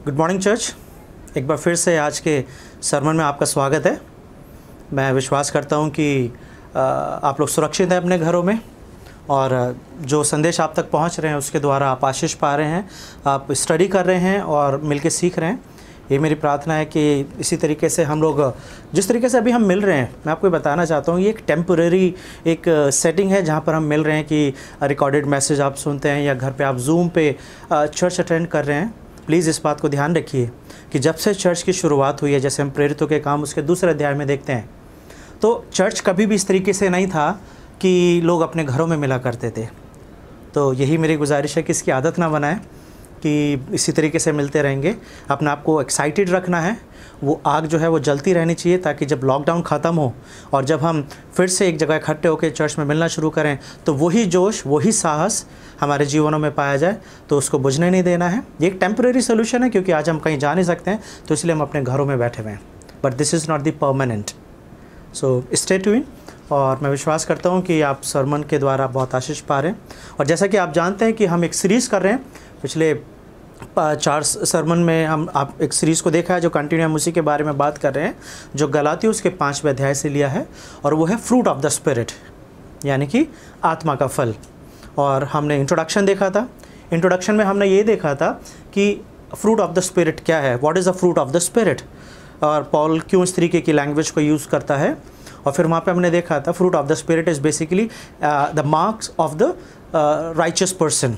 Good morning church. एक बार फिर से आज के सरमन में आपका स्वागत है। मैं विश्वास करता हूं कि आप लोग सुरक्षित हैं अपने घरों में और जो संदेश आप तक पहुंच रहे हैं उसके द्वारा आप आशीष पा रहे हैं, आप स्टडी कर रहे हैं और मिलके सीख रहे हैं। ये मेरी प्रार्थना है कि इसी तरीके से हम लोग जिस तरीके से अभी हम मिल रहे हैं, मैं आपको बताना चाहता हूँ ये एक टेम्परेरी एक सेटिंग है जहाँ पर हम मिल रहे हैं कि रिकॉर्डेड मैसेज आप सुनते हैं या घर पे आप जूम पे चर्च अटेंड कर रहे हैं। प्लीज़ इस बात को ध्यान रखिए कि जब से चर्च की शुरुआत हुई है, जैसे हम प्रेरितों के काम उसके दूसरे अध्याय में देखते हैं, तो चर्च कभी भी इस तरीके से नहीं था कि लोग अपने घरों में मिला करते थे। तो यही मेरी गुजारिश है कि इसकी आदत ना बनाएं कि इसी तरीके से मिलते रहेंगे। अपने आप को एक्साइटेड रखना है, वो आग जो है वो जलती रहनी चाहिए ताकि जब लॉकडाउन ख़त्म हो और जब हम फिर से एक जगह इकट्ठे होकर चर्च में मिलना शुरू करें तो वही जोश, वही साहस हमारे जीवनों में पाया जाए। तो उसको बुझने नहीं देना है। ये एक टेम्परेरी सोल्यूशन है क्योंकि आज हम कहीं जा नहीं सकते हैं, तो इसलिए हम अपने घरों में बैठे हुए हैं। But this is not the permanent. So stay tuned. और मैं विश्वास करता हूँ कि आप सरमन के द्वारा बहुत आशीष पा रहे हैं। और जैसा कि आप जानते हैं कि हम एक सीरीज़ कर रहे हैं, पिछले 4 सरमन में आप एक सीरीज़ को देखा है जो कंटिन्यू हम उसी के बारे में बात कर रहे हैं, जो गलातियों उसके 5वें अध्याय से लिया है, और वो है फ्रूट ऑफ द स्पिरिट, यानी कि आत्मा का फल। और हमने इंट्रोडक्शन देखा था। इंट्रोडक्शन में हमने ये देखा था कि फ्रूट ऑफ द स्पिरिट क्या है, what is the fruit of the spirit, और पॉल क्यों इस तरीके की लैंग्वेज को यूज़ करता है। और फिर वहाँ पे हमने देखा था fruit of the spirit is basically the marks of the righteous person.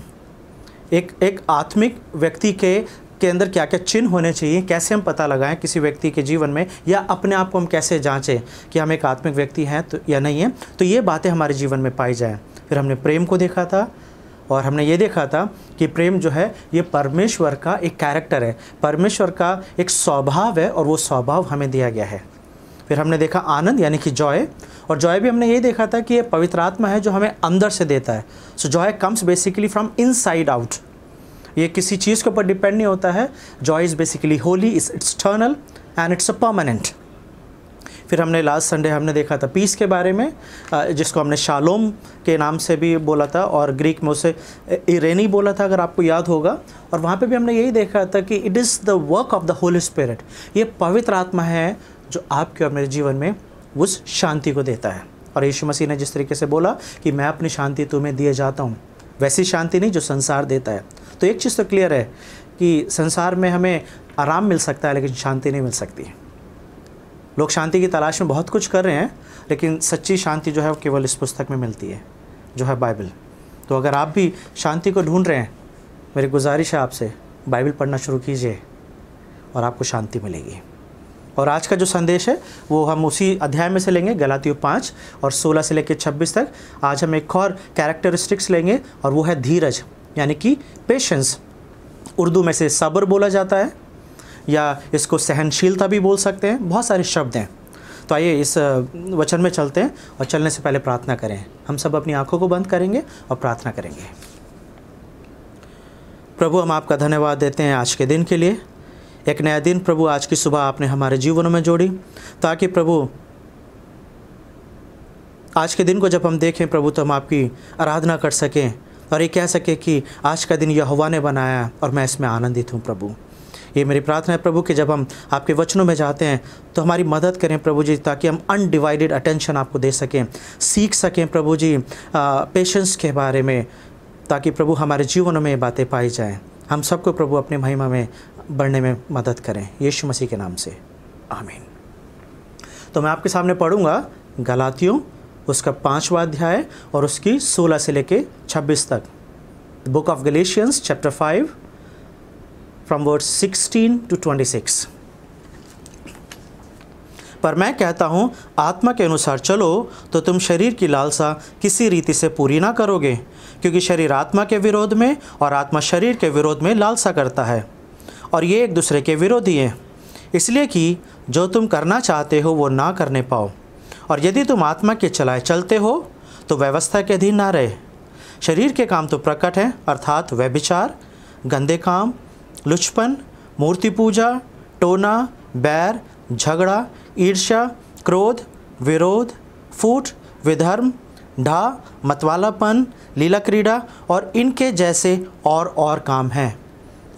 एक आत्मिक व्यक्ति के अंदर क्या क्या चिन्ह होने चाहिए, कैसे हम पता लगाएं किसी व्यक्ति के जीवन में, या अपने आप को हम कैसे जांचें कि हम एक आत्मिक व्यक्ति हैं तो या नहीं है, तो ये बातें हमारे जीवन में पाई जाएं। फिर हमने प्रेम को देखा था और हमने ये देखा था कि प्रेम जो है ये परमेश्वर का एक कैरेक्टर है, परमेश्वर का एक स्वभाव है और वो स्वभाव हमें दिया गया है। फिर हमने देखा आनंद यानी कि जॉय, और जॉय भी हमने ये देखा था कि ये पवित्र आत्मा है जो हमें अंदर से देता है। So joy comes basically from inside out. ये किसी चीज़ के ऊपर डिपेंड नहीं होता है। Joy is basically holy, it's external and it's a permanent. फिर हमने लास्ट संडे हमने देखा था पीस के बारे में, जिसको हमने शालोम के नाम से भी बोला था और ग्रीक में उसे इरेनी बोला था, अगर आपको याद होगा। और वहाँ पे भी हमने यही देखा था कि it is the work of the Holi spirit. ये पवित्र आत्मा है जो आपके और मेरे जीवन में उस शांति को देता है। और यीशु मसीह ने जिस तरीके से बोला कि मैं अपनी शांति तुम्हें दिए जाता हूँ, वैसी शांति नहीं जो संसार देता है। तो एक चीज़ तो क्लियर है कि संसार में हमें आराम मिल सकता है लेकिन शांति नहीं मिल सकती। लोग शांति की तलाश में बहुत कुछ कर रहे हैं, लेकिन सच्ची शांति जो है वो केवल इस पुस्तक में मिलती है जो है बाइबल। तो अगर आप भी शांति को ढूंढ रहे हैं, मेरी गुजारिश है आपसे, बाइबल पढ़ना शुरू कीजिए और आपको शांति मिलेगी। और आज का जो संदेश है वो हम उसी अध्याय में से लेंगे, गलातियों 5 और 16 से लेकर 26 तक। आज हम एक और कैरेक्टरिस्टिक्स लेंगे और वो है धीरज, यानी कि पेशेंस। उर्दू में से सब्र बोला जाता है या इसको सहनशीलता भी बोल सकते हैं, बहुत सारे शब्द हैं। तो आइए इस वचन में चलते हैं और चलने से पहले प्रार्थना करें। हम सब अपनी आंखों को बंद करेंगे और प्रार्थना करेंगे। प्रभु, हम आपका धन्यवाद देते हैं आज के दिन के लिए। एक नया दिन प्रभु, आज की सुबह आपने हमारे जीवनों में जोड़ी, ताकि प्रभु आज के दिन को जब हम देखें प्रभु तो हम आपकी आराधना कर सकें और ये कह सकें कि आज का दिन यहोवा ने बनाया और मैं इसमें आनंदित हूँ। प्रभु, ये मेरी प्रार्थना है प्रभु कि जब हम आपके वचनों में जाते हैं तो हमारी मदद करें प्रभु जी, ताकि हम अनडिवाइडेड अटेंशन आपको दे सकें, सीख सकें प्रभु जी पेशेंस के बारे में, ताकि प्रभु हमारे जीवनों में ये बातें पाई जाएं। हम सबको प्रभु अपनी महिमा में बढ़ने में मदद करें, यीशु मसीह के नाम से, आमीन। तो मैं आपके सामने पढ़ूंगा गलातियों उसका 5वां अध्याय और उसकी 16 से लेके 26 तक। Book of Galatians chapter 5 from verse 16 to 26। पर मैं कहता हूँ आत्मा के अनुसार चलो तो तुम शरीर की लालसा किसी रीति से पूरी ना करोगे, क्योंकि शरीर आत्मा के विरोध में और आत्मा शरीर के विरोध में लालसा करता है, और ये एक दूसरे के विरोधी हैं, इसलिए कि जो तुम करना चाहते हो वो ना करने पाओ। और यदि तुम आत्मा के चलाए चलते हो तो व्यवस्था के अधीन ना रहे। शरीर के काम तो प्रकट हैं, अर्थात व्यभिचार, गंदे काम, लुचपन, मूर्ति पूजा, टोना, बैर, झगड़ा, ईर्ष्या, क्रोध, विरोध, फूट, विधर्म, ढा, मतवालापन, लीला क्रीड़ा और इनके जैसे और काम हैं।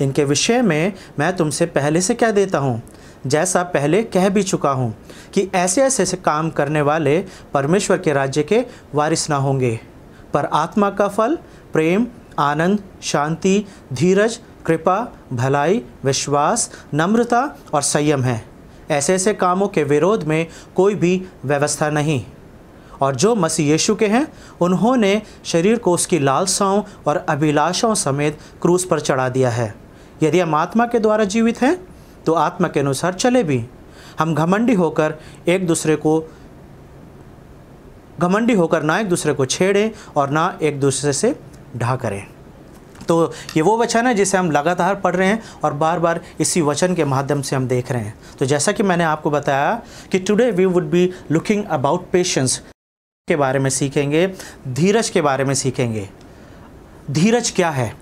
इनके विषय में मैं तुमसे पहले से कह देता हूँ, जैसा पहले कह भी चुका हूँ कि ऐसे ऐसे काम करने वाले परमेश्वर के राज्य के वारिस ना होंगे। पर आत्मा का फल प्रेम, आनंद, शांति, धीरज, कृपा, भलाई, विश्वास, नम्रता और संयम है। ऐसे ऐसे कामों के विरोध में कोई भी व्यवस्था नहीं। और जो मसीह यीशु के हैं, उन्होंने शरीर को उसकी लालसाओं और अभिलाषाओं समेत क्रूस पर चढ़ा दिया है। यदि हम आत्मा के द्वारा जीवित हैं तो आत्मा के अनुसार चले भी। हम घमंडी होकर ना एक दूसरे को छेड़ें और ना एक दूसरे से ढा करें। तो ये वो वचन है जिसे हम लगातार पढ़ रहे हैं और बार बार इसी वचन के माध्यम से हम देख रहे हैं। तो जैसा कि मैंने आपको बताया कि today we would be looking about patience के बारे में सीखेंगे, धीरज के बारे में सीखेंगे। धीरज क्या है,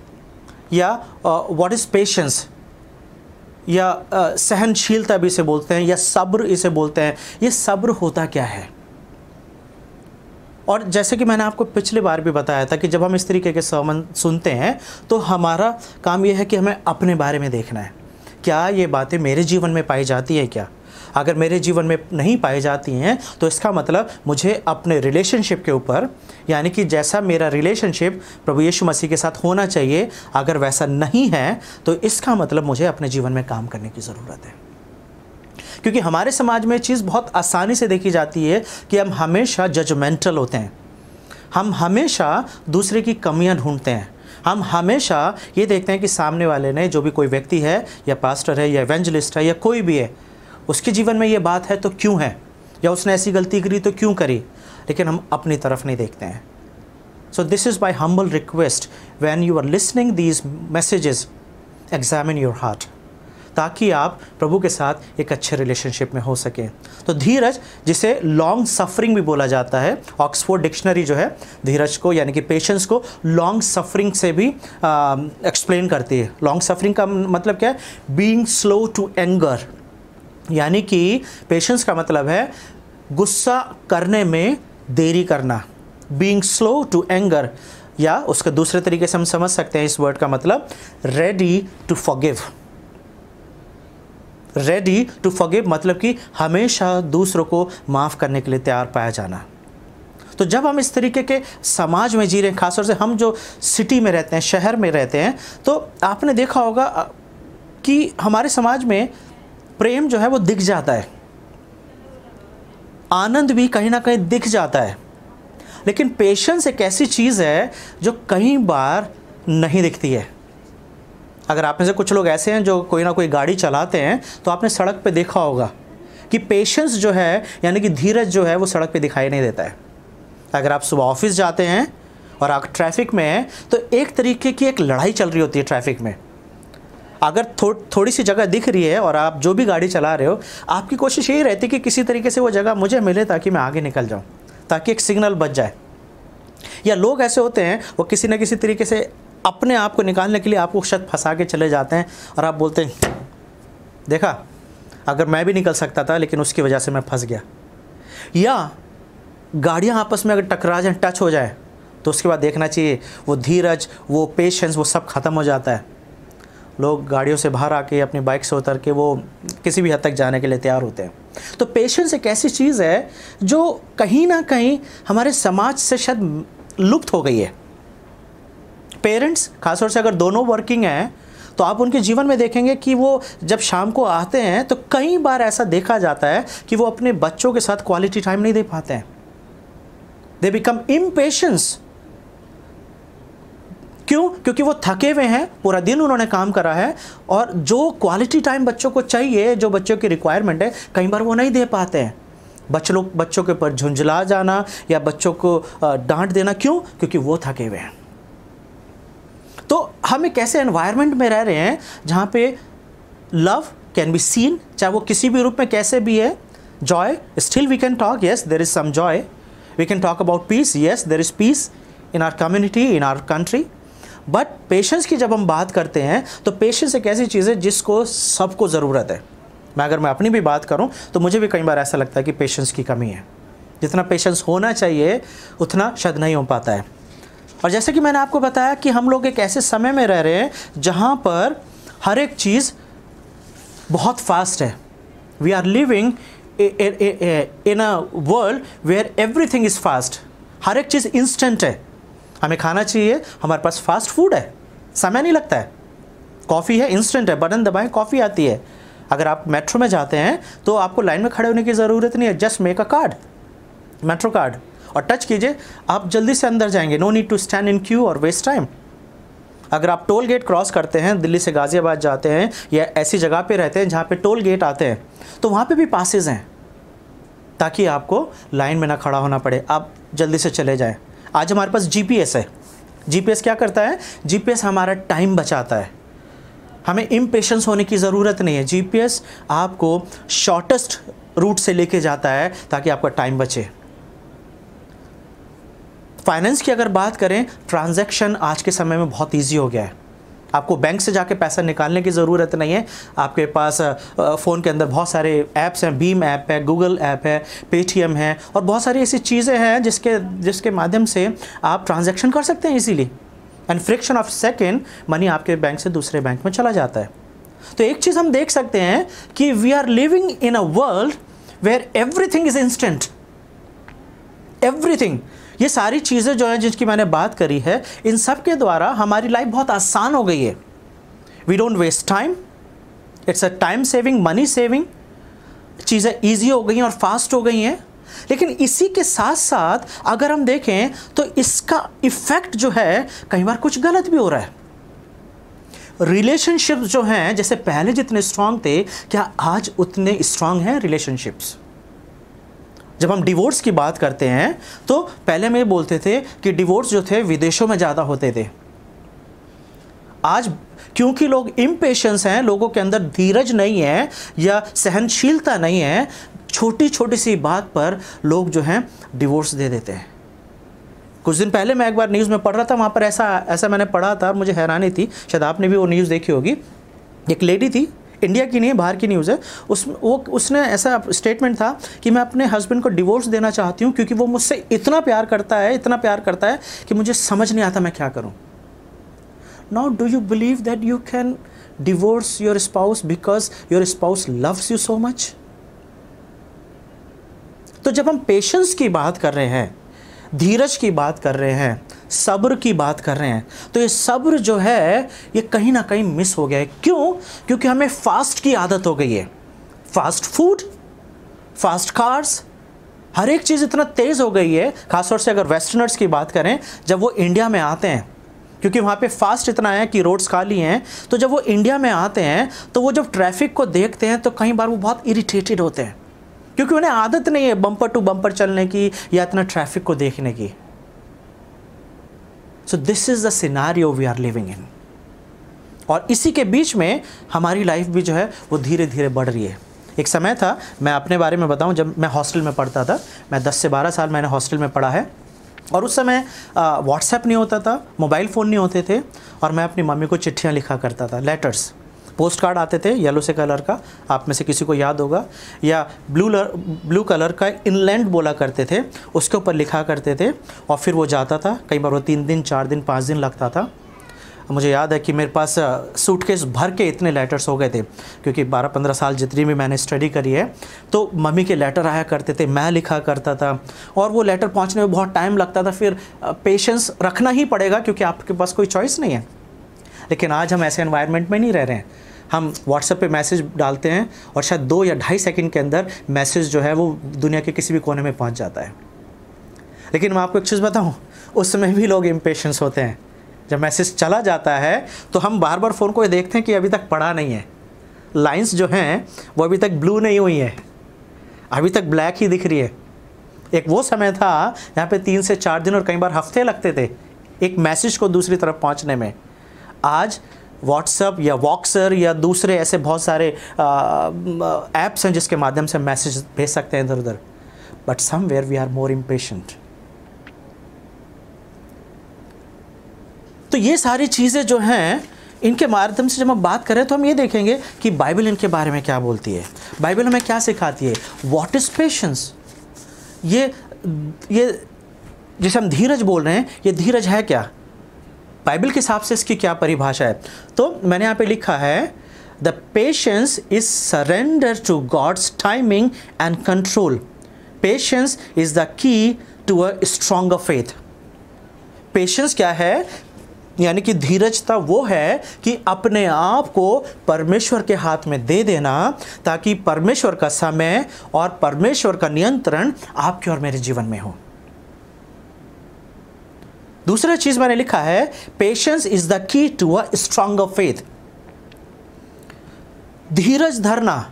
या व्हाट इज़ पेशेंस, या सहनशीलता भी इसे बोलते हैं, या सब्र इसे बोलते हैं। ये सब्र होता क्या है? और जैसे कि मैंने आपको पिछली बार भी बताया था कि जब हम इस तरीके के sermon सुनते हैं तो हमारा काम यह है कि हमें अपने बारे में देखना है, क्या ये बातें मेरे जीवन में पाई जाती हैं क्या? अगर मेरे जीवन में नहीं पाई जाती हैं तो इसका मतलब मुझे अपने रिलेशनशिप के ऊपर, यानी कि जैसा मेरा रिलेशनशिप प्रभु यीशु मसीह के साथ होना चाहिए, अगर वैसा नहीं है तो इसका मतलब मुझे अपने जीवन में काम करने की ज़रूरत है। क्योंकि हमारे समाज में चीज़ बहुत आसानी से देखी जाती है कि हम हमेशा जजमेंटल होते हैं, हम हमेशा दूसरे की कमियां ढूंढते हैं, हम हमेशा ये देखते हैं कि सामने वाले ने, जो भी कोई व्यक्ति है या पास्टर है या एवेंजलिस्ट है या कोई भी है, उसके जीवन में ये बात है तो क्यों है, या उसने ऐसी गलती करी तो क्यों करी, लेकिन हम अपनी तरफ नहीं देखते हैं। So this is my humble request, when you are listening these messages, examine your heart, ताकि आप प्रभु के साथ एक अच्छे रिलेशनशिप में हो सकें। तो धीरज, जिसे लॉन्ग सफरिंग भी बोला जाता है, ऑक्सफोर्ड डिक्शनरी जो है धीरज को यानी कि पेशेंस को लॉन्ग सफरिंग से भी एक्सप्लेन करती है। लॉन्ग सफरिंग का मतलब क्या है? बीइंग स्लो टू एंगर, यानी कि पेशेंस का मतलब है गुस्सा करने में देरी करना, बीइंग स्लो टू एंगर, या उसके दूसरे तरीके से हम समझ सकते हैं इस वर्ड का मतलब ready to forgive. Ready to forgive मतलब कि हमेशा दूसरों को माफ़ करने के लिए तैयार पाया जाना। तो जब हम इस तरीके के समाज में जी रहे हैं, खासतौर से हम जो सिटी में रहते हैं, शहर में रहते हैं, तो आपने देखा होगा कि हमारे समाज में प्रेम जो है वो दिख जाता है, आनंद भी कहीं ना कहीं दिख जाता है, लेकिन पेशेंस एक ऐसी चीज़ है जो कई बार नहीं दिखती है। अगर आप में से कुछ लोग ऐसे हैं जो कोई ना कोई गाड़ी चलाते हैं तो आपने सड़क पे देखा होगा कि पेशेंस जो है यानी कि धीरज जो है वो सड़क पे दिखाई नहीं देता है। अगर आप सुबह ऑफिस जाते हैं और आप ट्रैफिक में हैं तो एक तरीके की एक लड़ाई चल रही होती है ट्रैफिक में। अगर थोड़ी सी जगह दिख रही है और आप जो भी गाड़ी चला रहे हो, आपकी कोशिश यही रहती है कि किसी तरीके से वो जगह मुझे मिले ताकि मैं आगे निकल जाऊँ, ताकि एक सिग्नल बच जाए। या लोग ऐसे होते हैं वो किसी न किसी तरीके से अपने आप को निकालने के लिए आपको शायद फंसा के चले जाते हैं और आप बोलते हैं देखा, अगर मैं भी निकल सकता था लेकिन उसकी वजह से मैं फंस गया। या गाड़ियाँ आपस में अगर टकरा जाएं, टच हो जाए, तो उसके बाद देखना चाहिए वो धीरज, वो पेशेंस, वो सब ख़त्म हो जाता है। लोग गाड़ियों से बाहर आके अपनी बाइक से उतर के वो किसी भी हद तक जाने के लिए तैयार होते हैं। तो पेशेंस एक ऐसी चीज़ है जो कहीं ना कहीं हमारे समाज से शायद लुप्त हो गई है। पेरेंट्स खासतौर से अगर दोनों वर्किंग हैं तो आप उनके जीवन में देखेंगे कि वो जब शाम को आते हैं तो कई बार ऐसा देखा जाता है कि वो अपने बच्चों के साथ क्वालिटी टाइम नहीं दे पाते हैं। They become impatience. क्यों? क्योंकि वो थके हुए हैं, पूरा दिन उन्होंने काम करा है और जो क्वालिटी टाइम बच्चों को चाहिए, जो बच्चों की रिक्वायरमेंट है, कई बार वो नहीं दे पाते हैं। बच्चों के ऊपर झुंझला जाना या बच्चों को डांट देना, क्यों? क्योंकि वो थके हुए हैं। तो हम एक ऐसे एनवायरनमेंट में रह रहे हैं जहाँ पे लव कैन बी सीन, चाहे वो किसी भी रूप में कैसे भी है। Joy, still we can talk, yes there is some joy. We can talk about peace, yes there is peace in our community, in our country. But patience की जब हम बात करते हैं तो पेशेंस एक ऐसी चीज़ है जिसको सबको ज़रूरत है। अगर मैं अपनी भी बात करूं तो मुझे भी कई बार ऐसा लगता है कि पेशेंस की कमी है। जितना पेशेंस होना चाहिए उतना शायद नहीं हो पाता है। और जैसे कि मैंने आपको बताया कि हम लोग एक ऐसे समय में रह रहे हैं जहाँ पर हर एक चीज़ बहुत फास्ट है। We are living in a world where everything is fast. हर एक चीज़ इंस्टेंट है। हमें खाना चाहिए, हमारे पास फास्ट फूड है, समय नहीं लगता है। कॉफ़ी है, इंस्टेंट है, बटन दबाएं कॉफ़ी आती है। अगर आप मेट्रो में जाते हैं तो आपको लाइन में खड़े होने की ज़रूरत नहीं है, just make a card, metro card, और टच कीजिए, आप जल्दी से अंदर जाएंगे। No need to stand in queue और वेस्ट टाइम। अगर आप टोल गेट क्रॉस करते हैं, दिल्ली से गाज़ियाबाद जाते हैं या ऐसी जगह पे रहते हैं जहाँ पे टोल गेट आते हैं, तो वहाँ पे भी पासेस हैं ताकि आपको लाइन में ना खड़ा होना पड़े, आप जल्दी से चले जाएं। आज हमारे पास जीपीएस है। जीपीएस क्या करता है? जीपीएस हमारा टाइम बचाता है। हमें इम्पेशेंस होने की ज़रूरत नहीं है। जीपीएस आपको शॉर्टेस्ट रूट से लेके जाता है ताकि आपका टाइम बचे। फाइनेंस की अगर बात करें, ट्रांजैक्शन आज के समय में बहुत इजी हो गया है। आपको बैंक से जाके पैसा निकालने की ज़रूरत नहीं है। आपके पास फ़ोन के अंदर बहुत सारे ऐप्स हैं, बीम ऐप है, गूगल ऐप है, पेटीएम है, और बहुत सारी ऐसी चीज़ें हैं जिसके माध्यम से आप ट्रांजैक्शन कर सकते हैं easily, and friction of second money आपके बैंक से दूसरे बैंक में चला जाता है। तो एक चीज़ हम देख सकते हैं कि we are living in a world where everything is instant. Everything, ये सारी चीज़ें जो हैं जिनकी मैंने बात करी है, इन सब के द्वारा हमारी लाइफ बहुत आसान हो गई है। We don't waste time, it's a time saving, money saving. चीज़ें ईजी हो गई हैं और फास्ट हो गई हैं। लेकिन इसी के साथ साथ अगर हम देखें तो इसका इफ़ेक्ट जो है कई बार कुछ गलत भी हो रहा है। रिलेशनशिप्स जो हैं, जैसे पहले जितने स्ट्रांग थे, क्या आज उतने स्ट्रांग हैं रिलेशनशिप्स? जब हम डिवोर्स की बात करते हैं तो पहले में बोलते थे कि डिवोर्स जो थे विदेशों में ज़्यादा होते थे। आज क्योंकि लोग इम्पेशेंस हैं, लोगों के अंदर धीरज नहीं है या सहनशीलता नहीं है, छोटी छोटी सी बात पर लोग जो हैं डिवोर्स दे देते हैं। कुछ दिन पहले मैं एक बार न्यूज़ में पढ़ रहा था, वहाँ पर ऐसा मैंने पढ़ा था, मुझे हैरानी थी, शायद आपने भी वो न्यूज़ देखी होगी। एक लेडी थी, इंडिया की नहीं है, बाहर की न्यूज़ है, उसने ऐसा स्टेटमेंट था कि मैं अपने हस्बैंड को डिवोर्स देना चाहती हूँ क्योंकि वो मुझसे इतना प्यार करता है कि मुझे समझ नहीं आता मैं क्या करूँ। Now do you believe that you can divorce your spouse because your spouse loves you so much? तो जब हम पेशेंस की बात कर रहे हैं, धीरज की बात कर रहे हैं, सब्र की बात कर रहे हैं, तो ये सब्र जो है ये कहीं ना कहीं मिस हो गया है। क्यों? क्योंकि हमें फास्ट की आदत हो गई है। फास्ट फूड, फास्ट कार्स, हर एक चीज़ इतना तेज़ हो गई है। खासतौर से अगर वेस्टर्नर्स की बात करें, जब वो इंडिया में आते हैं, क्योंकि वहाँ पे फास्ट इतना है कि रोड्स खाली हैं, तो जब वो इंडिया में आते हैं तो वो जब ट्रैफिक को देखते हैं तो कई बार वो बहुत इरिटेटेड होते हैं, क्योंकि उन्हें आदत नहीं है बम्पर टू बम्पर चलने की या इतना ट्रैफिक को देखने की। So this is the scenario we are living in. और इसी के बीच में हमारी लाइफ भी जो है वो धीरे धीरे बढ़ रही है। एक समय था, मैं अपने बारे में बताऊं, जब मैं हॉस्टल में पढ़ता था, मैं 10 से 12 साल मैंने हॉस्टल में पढ़ा है, और उस समय व्हाट्सएप नहीं होता था, मोबाइल फ़ोन नहीं होते थे, और मैं अपनी मम्मी को चिट्ठियाँ लिखा करता था, लेटर्स। पोस्ट कार्ड आते थे येलो से कलर का, आप में से किसी को याद होगा, या ब्लू कलर का इनलैंड बोला करते थे, उसके ऊपर लिखा करते थे, और फिर वो जाता था। कई बार वो 3 दिन 4 दिन 5 दिन लगता था। मुझे याद है कि मेरे पास सूटकेस भर के इतने लेटर्स हो गए थे, क्योंकि 12-15 साल जितनी भी मैंने स्टडी करी है, तो मम्मी के लेटर आया करते थे, मैं लिखा करता था, और वो लेटर पहुंचने में बहुत टाइम लगता था। फिर पेशेंस रखना ही पड़ेगा क्योंकि आपके पास कोई चॉइस नहीं है। लेकिन आज हम ऐसे एनवायरनमेंट में नहीं रह रहे हैं। हम व्हाट्सएप पे मैसेज डालते हैं और शायद 2 या 2.5 सेकंड के अंदर मैसेज जो है वो दुनिया के किसी भी कोने में पहुंच जाता है। लेकिन मैं आपको एक चीज़ बताऊं, उस समय भी लोग इम्पेशेंस होते हैं। जब मैसेज चला जाता है तो हम बार बार फ़ोन को देखते हैं कि अभी तक पढ़ा नहीं है, लाइंस जो हैं वो अभी तक ब्लू नहीं हुई है, अभी तक ब्लैक ही दिख रही है। एक वो समय था जहाँ पे 3 से 4 दिन और कई बार हफ्ते लगते थे एक मैसेज को दूसरी तरफ पहुँचने में। आज व्हाट्सएप या वॉक्सर या दूसरे ऐसे बहुत सारे ऐप्स हैं जिसके माध्यम से मैसेज भेज सकते हैं इधर उधर, but somewhere we are more impatient. तो ये सारी चीज़ें जो हैं, इनके माध्यम से जब हम बात करें तो हम ये देखेंगे कि बाइबल इनके बारे में क्या बोलती है, बाइबल हमें क्या सिखाती है। What is patience? ये जिसे हम धीरज बोल रहे हैं, ये धीरज है क्या? बाइबल के हिसाब से इसकी क्या परिभाषा है? तो मैंने यहाँ पे लिखा है, the patience is surrender to God's timing and control. Patience is the key to a stronger faith. Patience क्या है? यानी कि धीरजता वो है कि अपने आप को परमेश्वर के हाथ में दे देना, ताकि परमेश्वर का समय और परमेश्वर का नियंत्रण आपके और मेरे जीवन में हो। दूसरा चीज मैंने लिखा है, patience is the key to a stronger faith. धीरज धरना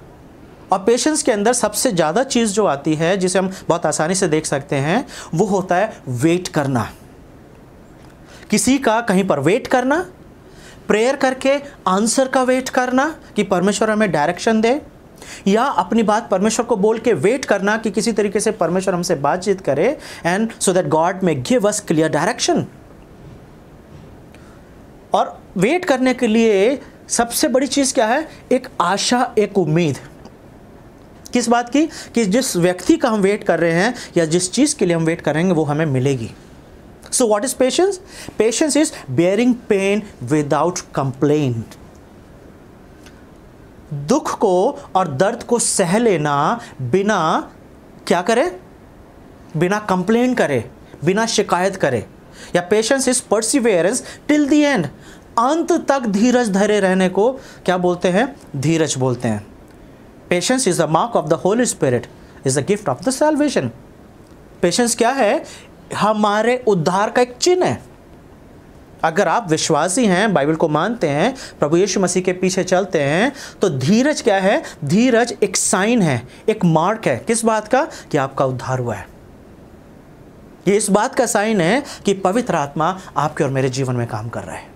और पेशेंस के अंदर सबसे ज्यादा चीज जो आती है, जिसे हम बहुत आसानी से देख सकते हैं, वो होता है वेट करना। किसी का कहीं पर वेट करना, प्रेयर करके आंसर का वेट करना कि परमेश्वर हमें डायरेक्शन दे, या अपनी बात परमेश्वर को बोल के वेट करना कि किसी तरीके से परमेश्वर हमसे बातचीत करे, एंड सो दैट गॉड में गिव अस क्लियर डायरेक्शन। और वेट करने के लिए सबसे बड़ी चीज क्या है? एक आशा, एक उम्मीद। किस बात की? कि जिस व्यक्ति का हम वेट कर रहे हैं या जिस चीज के लिए हम वेट करेंगे वो हमें मिलेगी। So what is patience? Patience is bearing pain without complaint. दुख को और दर्द को सह लेना बिना क्या करे? बिना कंप्लेन करे, बिना शिकायत करे। या patience is Perseverance till the end. अंत तक धीरज धरे रहने को क्या बोलते हैं? धीरज बोलते हैं। Patience is the mark of the Holi spirit, is the gift of the salvation. Patience क्या है? हमारे उद्धार का एक चिन्ह है। अगर आप विश्वासी हैं, बाइबल को मानते हैं, प्रभु यीशु मसीह के पीछे चलते हैं, तो धीरज क्या है? धीरज एक साइन है, एक मार्क है। किस बात का? कि आपका उद्धार हुआ है। ये इस बात का साइन है कि पवित्र आत्मा आपके और मेरे जीवन में काम कर रहा है।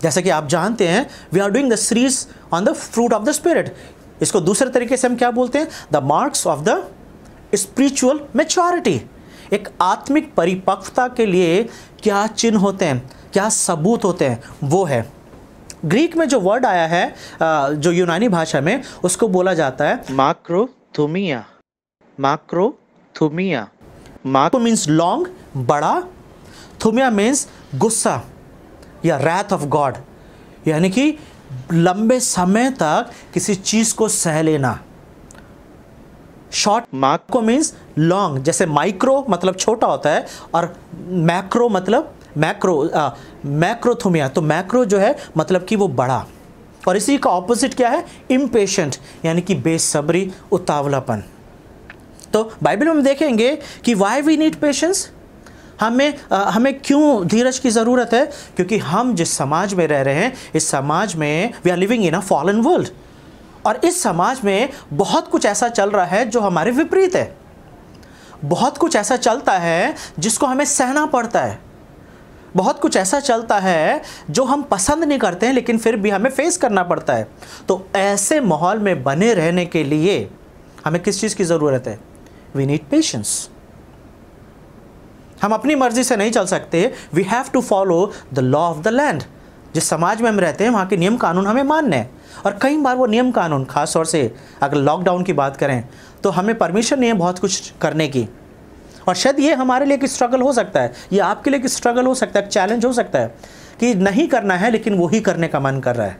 जैसे कि आप जानते हैं, we are doing the series on the fruit of the spirit. इसको दूसरे तरीके से हम क्या बोलते हैं? The marks of the spiritual maturity. एक आत्मिक परिपक्वता के लिए क्या चिन्ह होते हैं, क्या सबूत होते हैं, वो है। ग्रीक में जो वर्ड आया है, जो यूनानी भाषा में, उसको बोला जाता है मैक्रोथुमिया। मैक्रोथुमिया। मैक्रो मीन्स लॉन्ग, बड़ा। थुमिया मीन्स गुस्सा या रैथ ऑफ गॉड, यानी कि लंबे समय तक किसी चीज को सह लेना। शॉर्ट मैक्रो मीन्स लॉन्ग, जैसे माइक्रो मतलब छोटा होता है और मैक्रो मतलब मैक्रोथुमिया। तो मैक्रो जो है मतलब कि वो बड़ा। और इसी का ऑपोजिट क्या है? इम्पेशेंट, यानी कि बेसब्री, उतावलापन। तो बाइबल में हम देखेंगे कि व्हाई वी नीड पेशेंस। हमें क्यों धीरज की ज़रूरत है? क्योंकि हम जिस समाज में रह रहे हैं, इस समाज में we are living in a fallen world, और इस समाज में बहुत कुछ ऐसा चल रहा है जो हमारे विपरीत है। बहुत कुछ ऐसा चलता है जिसको हमें सहना पड़ता है। बहुत कुछ ऐसा चलता है जो हम पसंद नहीं करते हैं, लेकिन फिर भी हमें फेस करना पड़ता है। तो ऐसे माहौल में बने रहने के लिए हमें किस चीज़ की ज़रूरत है? We need patience. हम अपनी मर्जी से नहीं चल सकते। We have to follow the law of the land. जिस समाज में हम रहते हैं, वहाँ के नियम कानून हमें मानने हैं। और कई बार वो नियम कानून, खास तौर से अगर लॉकडाउन की बात करें, तो हमें परमिशन नहीं है बहुत कुछ करने की। और शायद ये हमारे लिए एक स्ट्रगल हो सकता है, ये आपके लिए एक स्ट्रगल हो सकता है, एक चैलेंज हो सकता है कि नहीं करना है लेकिन वही करने का मन कर रहा है,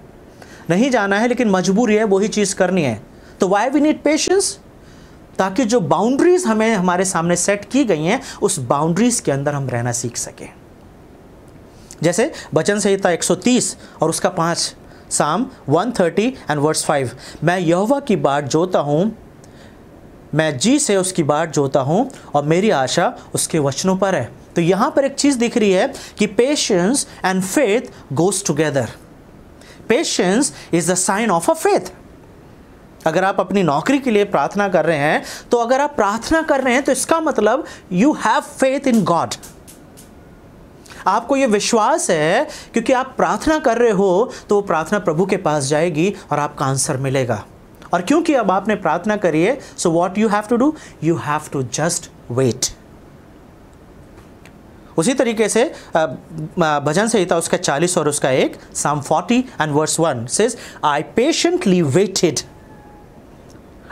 नहीं जाना है लेकिन मजबूरी है वही चीज़ करनी है। तो व्हाई वी नीड पेशेंस? ताकि जो बाउंड्रीज हमें हमारे सामने सेट की गई हैं, उस बाउंड्रीज के अंदर हम रहना सीख सकें। जैसे वचन संहिता 130 और उसका 5, साम 130 एंड वर्स 5, मैं यहोवा की बाट जोता हूँ, मैं जी से उसकी बाट जोता हूँ और मेरी आशा उसके वचनों पर है। तो यहाँ पर एक चीज़ दिख रही है कि patience and faith goes together. Patience is the sign of a faith. अगर आप अपनी नौकरी के लिए प्रार्थना कर रहे हैं, तो अगर आप प्रार्थना कर रहे हैं तो इसका मतलब you have faith in God. आपको ये विश्वास है, क्योंकि आप प्रार्थना कर रहे हो तो वो प्रार्थना प्रभु के पास जाएगी और आपका आंसर मिलेगा। और क्योंकि अब आपने प्रार्थना करी है, so what you have to do? You have to just wait. उसी तरीके से भजन संहिता उसका 40 और उसका 1, Psalm 40 and verse 1 says, I patiently waited,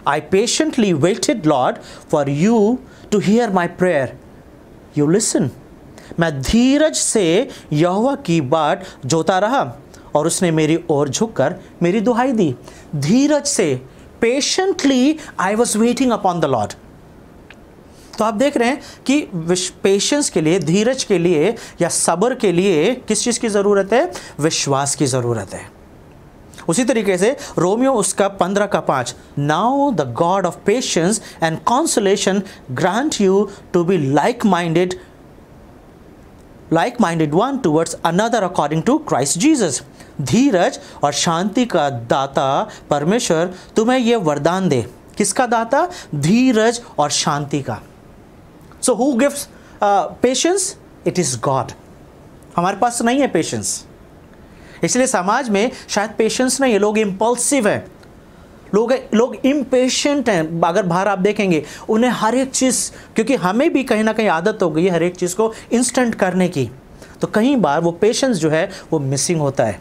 I patiently waited, Lord, for you to hear my prayer. You listen. मैं धीरज से यहोवा की बाट जोता रहा और उसने मेरी ओर झुककर मेरी दुहाई दी। धीरज से, patiently I was waiting upon the Lord. तो आप देख रहे हैं कि पेशेंस के लिए, धीरज के लिए या सब्र के लिए किस चीज़ की ज़रूरत है? विश्वास की ज़रूरत है। उसी तरीके से रोमियो उसका 15:5, now the God of patience and consolation grant you to be like minded one towards another according to Christ Jesus. धीरज और शांति का दाता परमेश्वर तुम्हें यह वरदान दे। किसका दाता? धीरज और शांति का। So who gives patience? It is God. हमारे पास नहीं है पेशेंस, इसलिए समाज में शायद पेशेंस नहीं है। लोग इम्पल्सिव हैं, लोग इम्पेशेंट हैं। अगर बाहर आप देखेंगे, उन्हें हर एक चीज़, क्योंकि हमें भी कहीं ना कहीं आदत हो गई है हर एक चीज़ को इंस्टेंट करने की, तो कई बार वो पेशेंस जो है वो मिसिंग होता है।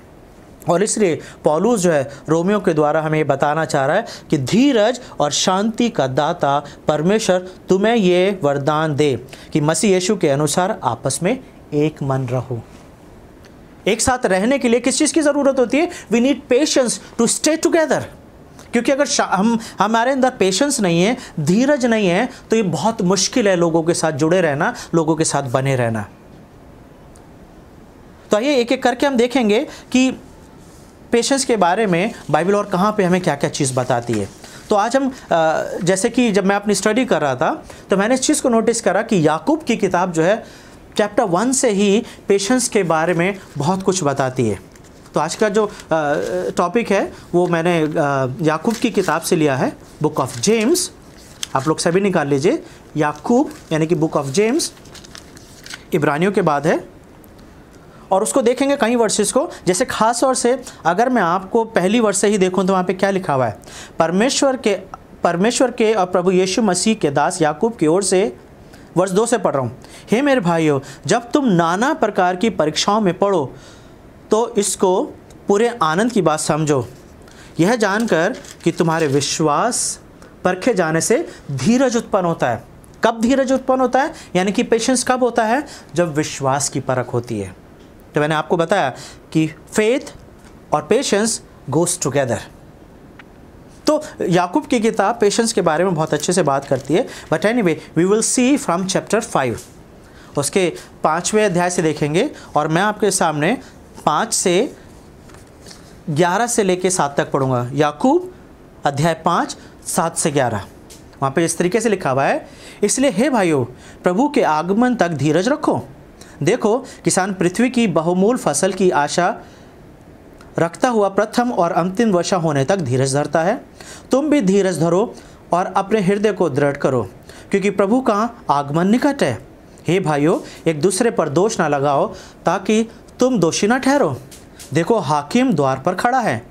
और इसलिए पौलुस जो है रोमियो के द्वारा हमें बताना चाह रहा है कि धीरज और शांति का दाता परमेश्वर तुम्हें ये वरदान दे कि मसीह यीशु के अनुसार आपस में एक मन रहो। एक साथ रहने के लिए किस चीज़ की ज़रूरत होती है? We need patience to stay together. क्योंकि अगर हमारे अंदर पेशेंस नहीं है, धीरज नहीं है, तो ये बहुत मुश्किल है लोगों के साथ जुड़े रहना, लोगों के साथ बने रहना। तो आइए एक एक करके हम देखेंगे कि पेशेंस के बारे में बाइबल और कहाँ पे हमें क्या क्या चीज़ बताती है। तो आज हम जैसे कि जब मैं अपनी स्टडी कर रहा था तो मैंने इस चीज़ को नोटिस करा कि याकूब की किताब जो है चैप्टर 1 से ही पेशेंस के बारे में बहुत कुछ बताती है। तो आज का जो टॉपिक है वो मैंने याकूब की किताब से लिया है, बुक ऑफ जेम्स। आप लोग सभी निकाल लीजिए, याकूब यानी कि बुक ऑफ जेम्स इब्रानियों के बाद है, और उसको देखेंगे कई वर्सेस को। जैसे खास तौर से अगर मैं आपको पहली वर्ष से ही देखूं तो वहाँ पे क्या लिखा हुआ है? परमेश्वर के और प्रभु यीशु मसीह के दास याकूब की ओर से, वर्ष 2 से पढ़ रहा हूँ। हे मेरे भाइयों, जब तुम नाना प्रकार की परीक्षाओं में पढ़ो तो इसको पूरे आनंद की बात समझो, यह जानकर कि तुम्हारे विश्वास परखे जाने से धीरज उत्पन्न होता है। कब धीरज उत्पन्न होता है? यानी कि पेशेंस कब होता है? जब विश्वास की परख होती है। तो मैंने आपको बताया कि फेथ और पेशेंस गोस टुगेदर। तो याकूब की किताब पेशेंस के बारे में बहुत अच्छे से बात करती है। But anyway we will see from chapter 5, उसके 5वें अध्याय से देखेंगे, और मैं आपके सामने 5 से 11 से लेके 7 तक पढ़ूंगा। याकूब अध्याय 5, 7 से 11, वहाँ पे इस तरीके से लिखा हुआ है, इसलिए हे भाइयों, प्रभु के आगमन तक धीरज रखो। देखो, किसान पृथ्वी की बहुमूल फसल की आशा रखता हुआ प्रथम और अंतिम वर्षा होने तक धीरज धरता है। तुम भी धीरज धरो और अपने हृदय को दृढ़ करो, क्योंकि प्रभु का आगमन निकट है। हे भाइयों, एक दूसरे पर दोष न लगाओ ताकि तुम दोषी न ठहरो। देखो, हाकिम द्वार पर खड़ा है।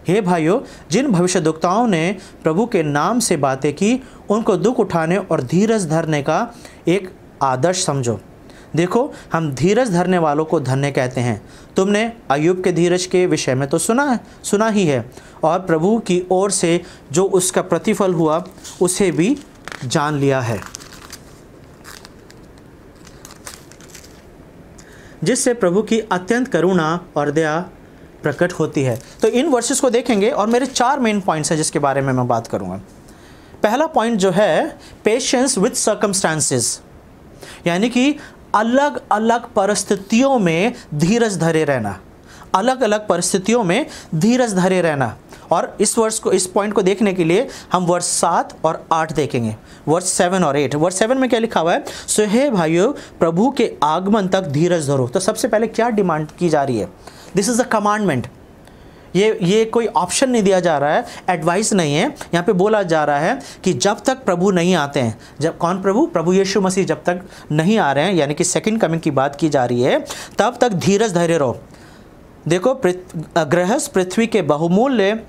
हे भाइयों, जिन भविष्यद्वक्ताओं ने प्रभु के नाम से बातें की, उनको दुख उठाने और धीरज धरने का एक आदर्श समझो। देखो, हम धीरज धरने वालों को धन्य कहते हैं। तुमने अय्यूब के धीरज के विषय में तो सुना ही है, और प्रभु की ओर से जो उसका प्रतिफल हुआ उसे भी जान लिया है, जिससे प्रभु की अत्यंत करुणा और दया प्रकट होती है। तो इन वर्सेस को देखेंगे और मेरे 4 मेन पॉइंट्स हैं जिसके बारे में मैं बात करूंगा। पहला पॉइंट जो है पेशेंस विद सर्कमस्टांसेस, यानी कि अलग अलग परिस्थितियों में धीरज धरे रहना, अलग अलग परिस्थितियों में धीरज धरे रहना। और इस पॉइंट को देखने के लिए हम वर्ष 7 और 8 देखेंगे, वर्ष 7 और 8। वर्ष 7 में क्या लिखा हुआ है? सो हे भाइयों, प्रभु के आगमन तक धीरज धरो। तो सबसे पहले क्या डिमांड की जा रही है? This is a commandment. ये कोई ऑप्शन नहीं दिया जा रहा है, एडवाइस नहीं है। यहाँ पे बोला जा रहा है कि जब तक प्रभु नहीं आते हैं, जब कौन प्रभु? प्रभु यीशु मसीह जब तक नहीं आ रहे हैं, यानी कि सेकंड कमिंग की बात की जा रही है, तब तक धीरज धरे रहो। देखो, गृहस्थ पृथ्वी के बहुमूल्य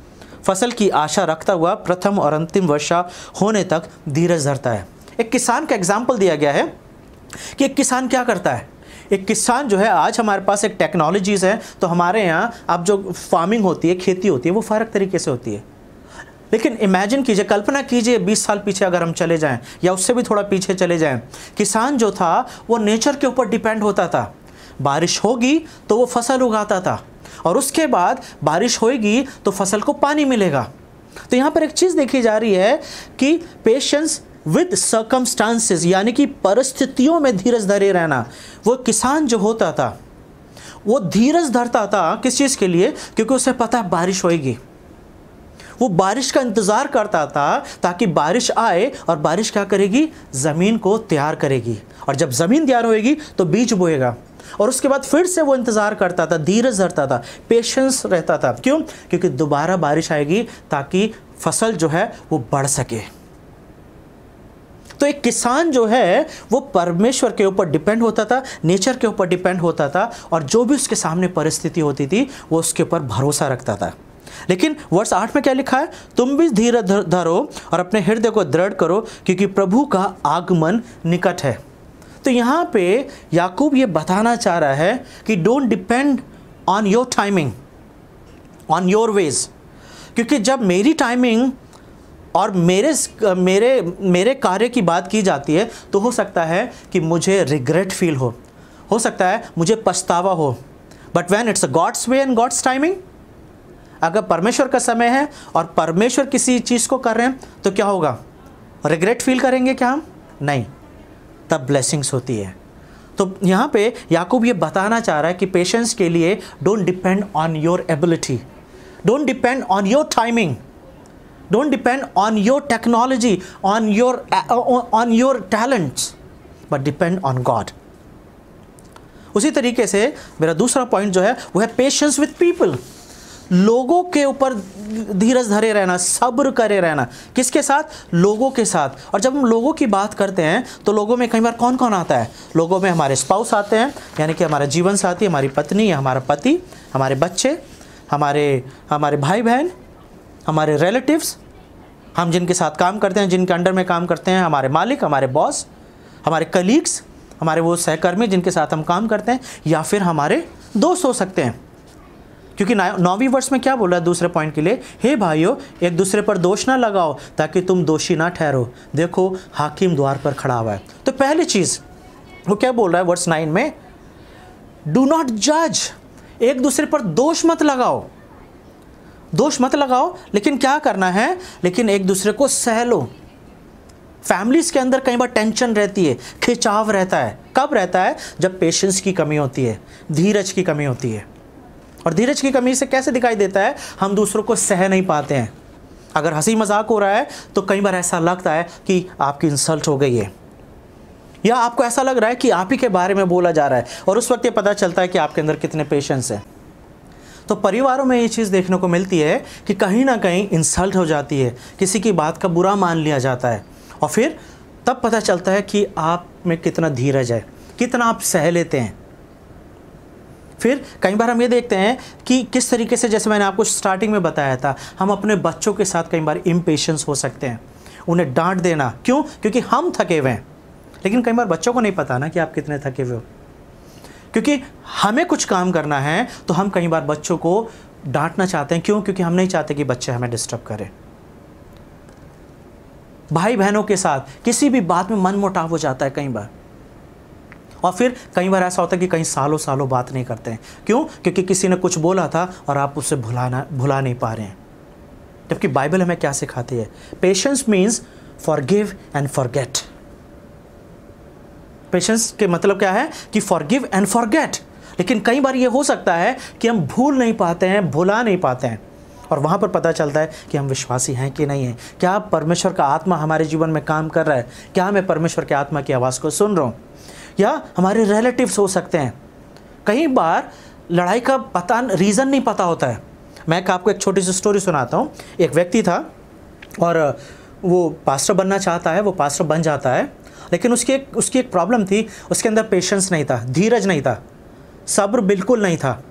फसल की आशा रखता हुआ प्रथम और अंतिम वर्षा होने तक धीरज धरता है। एक किसान का एग्जाम्पल दिया गया है कि एक किसान क्या करता है। एक किसान जो है, आज हमारे पास एक टेक्नोलॉजीज़ है, तो हमारे यहाँ अब जो फार्मिंग होती है, खेती होती है, वो फ़र्क तरीके से होती है। लेकिन इमेजिन कीजिए, कल्पना कीजिए 20 साल पीछे अगर हम चले जाएं या उससे भी थोड़ा पीछे चले जाएं, किसान जो था वो नेचर के ऊपर डिपेंड होता था। बारिश होगी तो वो फसल उगाता था और उसके बाद बारिश होगी तो फसल को पानी मिलेगा। तो यहाँ पर एक चीज़ देखी जा रही है कि पेशेंस विद सर्कमस्टांसेस, यानी कि परिस्थितियों में धीरज धरे रहना। वो किसान जो होता था वो धीरज धरता था, किस चीज़ के लिए? क्योंकि उसे पता है बारिश होएगी। वो बारिश का इंतज़ार करता था ताकि बारिश आए और बारिश क्या करेगी? ज़मीन को तैयार करेगी, और जब ज़मीन तैयार होएगी तो बीज बोएगा, और उसके बाद फिर से वो इंतज़ार करता था, धीरज धरता था, पेशेंस रहता था। क्यों? क्योंकि दोबारा बारिश आएगी ताकि फसल जो है वो बढ़ सके। तो एक किसान जो है वो परमेश्वर के ऊपर डिपेंड होता था, नेचर के ऊपर डिपेंड होता था, और जो भी उसके सामने परिस्थिति होती थी वो उसके ऊपर भरोसा रखता था। लेकिन वर्ष 8 में क्या लिखा है? तुम भी धीरज धरो और अपने हृदय को दृढ़ करो, क्योंकि प्रभु का आगमन निकट है। तो यहाँ पे याकूब ये बताना चाह रहा है कि don't depend on your timing, on your ways, क्योंकि जब मेरी टाइमिंग और मेरे कार्य की बात की जाती है तो हो सकता है कि मुझे रिग्रेट फील हो सकता है मुझे पछतावा हो, but when it's God's way and God's timing, अगर परमेश्वर का समय है और परमेश्वर किसी चीज़ को कर रहे हैं तो क्या होगा? रिग्रेट फील करेंगे क्या हम? नहीं, तब ब्लेसिंग्स होती है। तो यहाँ पे याकूब ये बताना चाह रहा है कि पेशेंस के लिए don't depend on your ability, don't depend on your timing, don't depend on your technology, on your talents, but depend on God. उसी तरीके से मेरा दूसरा पॉइंट जो है वो है पेशेंस विथ पीपल, लोगों के ऊपर धीरज धरे रहना, सब्र करे रहना। किसके साथ? लोगों के साथ। और जब हम लोगों की बात करते हैं तो लोगों में कई बार कौन कौन आता है? लोगों में हमारे स्पाउस आते हैं, यानी कि हमारा जीवन साथी, हमारी पत्नी या हमारा पति, हमारे बच्चे, हमारे भाई बहन, हमारे रिलेटिव्स, हम जिनके साथ काम करते हैं, जिनके अंडर में काम करते हैं, हमारे मालिक, हमारे बॉस, हमारे कलीग्स, हमारे वो सहकर्मी जिनके साथ हम काम करते हैं, या फिर हमारे दोस्त हो सकते हैं। क्योंकि 9वीं वर्ष में क्या बोल रहा है दूसरे पॉइंट के लिए? हे भाइयों, एक दूसरे पर दोष ना लगाओ ताकि तुम दोषी ना ठहरो, देखो हाकिम द्वार पर खड़ा हुआ है। तो पहली चीज़ वो क्या बोल रहा है वर्ष 9 में? डू नॉट जज, एक दूसरे पर दोष मत लगाओ, दोष मत लगाओ, लेकिन क्या करना है? लेकिन एक दूसरे को सह लो। फैमिलीज के अंदर कई बार टेंशन रहती है, खिंचाव रहता है। कब रहता है? जब पेशेंस की कमी होती है, धीरज की कमी होती है। और धीरज की कमी से कैसे दिखाई देता है? हम दूसरों को सह नहीं पाते हैं। अगर हंसी मजाक हो रहा है तो कई बार ऐसा लगता है कि आपकी इंसल्ट हो गई है, या आपको ऐसा लग रहा है कि आप ही के बारे में बोला जा रहा है, और उस वक्त ये पता चलता है कि आपके अंदर कितने पेशेंस है। तो परिवारों में ये चीज़ देखने को मिलती है कि कहीं ना कहीं इंसल्ट हो जाती है, किसी की बात का बुरा मान लिया जाता है, और फिर तब पता चलता है कि आप में कितना धीरज है, कितना आप सह लेते हैं। फिर कई बार हम ये देखते हैं कि किस तरीके से, जैसे मैंने आपको स्टार्टिंग में बताया था, हम अपने बच्चों के साथ कई बार इम्पेशेंस हो सकते हैं, उन्हें डांट देना। क्यों? क्योंकि हम थके हुए हैं। लेकिन कई बार बच्चों को नहीं पता ना कि आप कितने थके हुए हो, क्योंकि हमें कुछ काम करना है तो हम कई बार बच्चों को डांटना चाहते हैं। क्यों? क्योंकि हम नहीं चाहते कि बच्चे हमें डिस्टर्ब करें। भाई बहनों के साथ किसी भी बात में मनमुटाव हो जाता है कई बार, और फिर कई बार ऐसा होता है कि कई सालों सालों बात नहीं करते हैं। क्यों? क्योंकि किसी ने कुछ बोला था और आप उससे भुला नहीं पा रहे हैं। जबकि बाइबल हमें क्या सिखाती है? Patience means forgive and forget. Patience के मतलब क्या है? कि फॉरगिव एंड फॉरगेट। लेकिन कई बार ये हो सकता है कि हम भूल नहीं पाते हैं, भुला नहीं पाते हैं, और वहाँ पर पता चलता है कि हम विश्वासी हैं कि नहीं हैं। क्या परमेश्वर का आत्मा हमारे जीवन में काम कर रहा है? क्या मैं परमेश्वर के आत्मा की आवाज़ को सुन रहा हूँ? या हमारे रिलेटिव्स हो सकते हैं। कई बार लड़ाई का रीज़न नहीं पता होता है। मैं आपको एक छोटी सी स्टोरी सुनाता हूँ। एक व्यक्ति था और वो पास्टर बनना चाहता है, वो पास्टर बन जाता है, लेकिन उसकी एक प्रॉब्लम थी, उसके अंदर पेशेंस नहीं था, धीरज नहीं था, सब्र बिल्कुल नहीं था।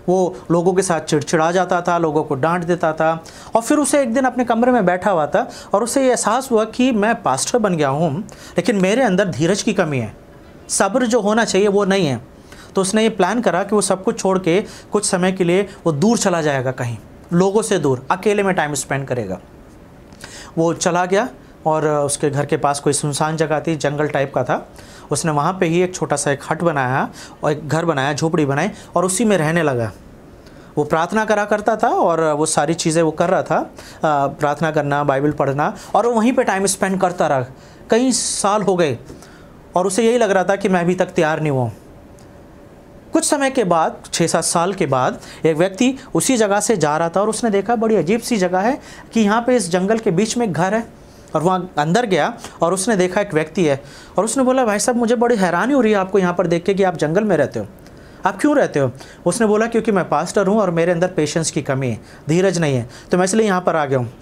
वो लोगों के साथ चिड़चिड़ा जाता था, लोगों को डांट देता था, और फिर उसे एक दिन अपने कमरे में बैठा हुआ था और उसे ये एहसास हुआ कि मैं पास्टर बन गया हूँ, लेकिन मेरे अंदर धीरज की कमी है, सब्र जो होना चाहिए वो नहीं है। तो उसने ये प्लान करा कि वो सब कुछ छोड़ के कुछ समय के लिए वो दूर चला जाएगा, कहीं लोगों से दूर, अकेले में टाइम स्पेंड करेगा। वो चला गया और उसके घर के पास कोई सुनसान जगह थी, जंगल टाइप का था। उसने वहाँ पे ही एक छोटा सा एक हट बनाया और एक घर बनाया, झोपड़ी बनाई और उसी में रहने लगा। वो प्रार्थना करा करता था और वो सारी चीज़ें वो कर रहा था, प्रार्थना करना, बाइबल पढ़ना, और वो वहीं पे टाइम स्पेंड करता रहा। कई साल हो गए और उसे यही लग रहा था कि मैं अभी तक तैयार नहीं हुआ। कुछ समय के बाद, 6-7 साल के बाद, एक व्यक्ति उसी जगह से जा रहा था और उसने देखा बड़ी अजीब सी जगह है कि यहाँ पे इस जंगल के बीच में एक घर है। और वहाँ अंदर गया और उसने देखा एक व्यक्ति है और उसने बोला, भाई साहब मुझे बड़ी हैरानी हो रही है आपको यहाँ पर देख के कि आप जंगल में रहते हो, आप क्यों रहते हो? उसने बोला, क्योंकि मैं पास्टर हूँ और मेरे अंदर पेशेंस की कमी है, धीरज नहीं है, तो मैं इसलिए यहाँ पर आ गया हूँ।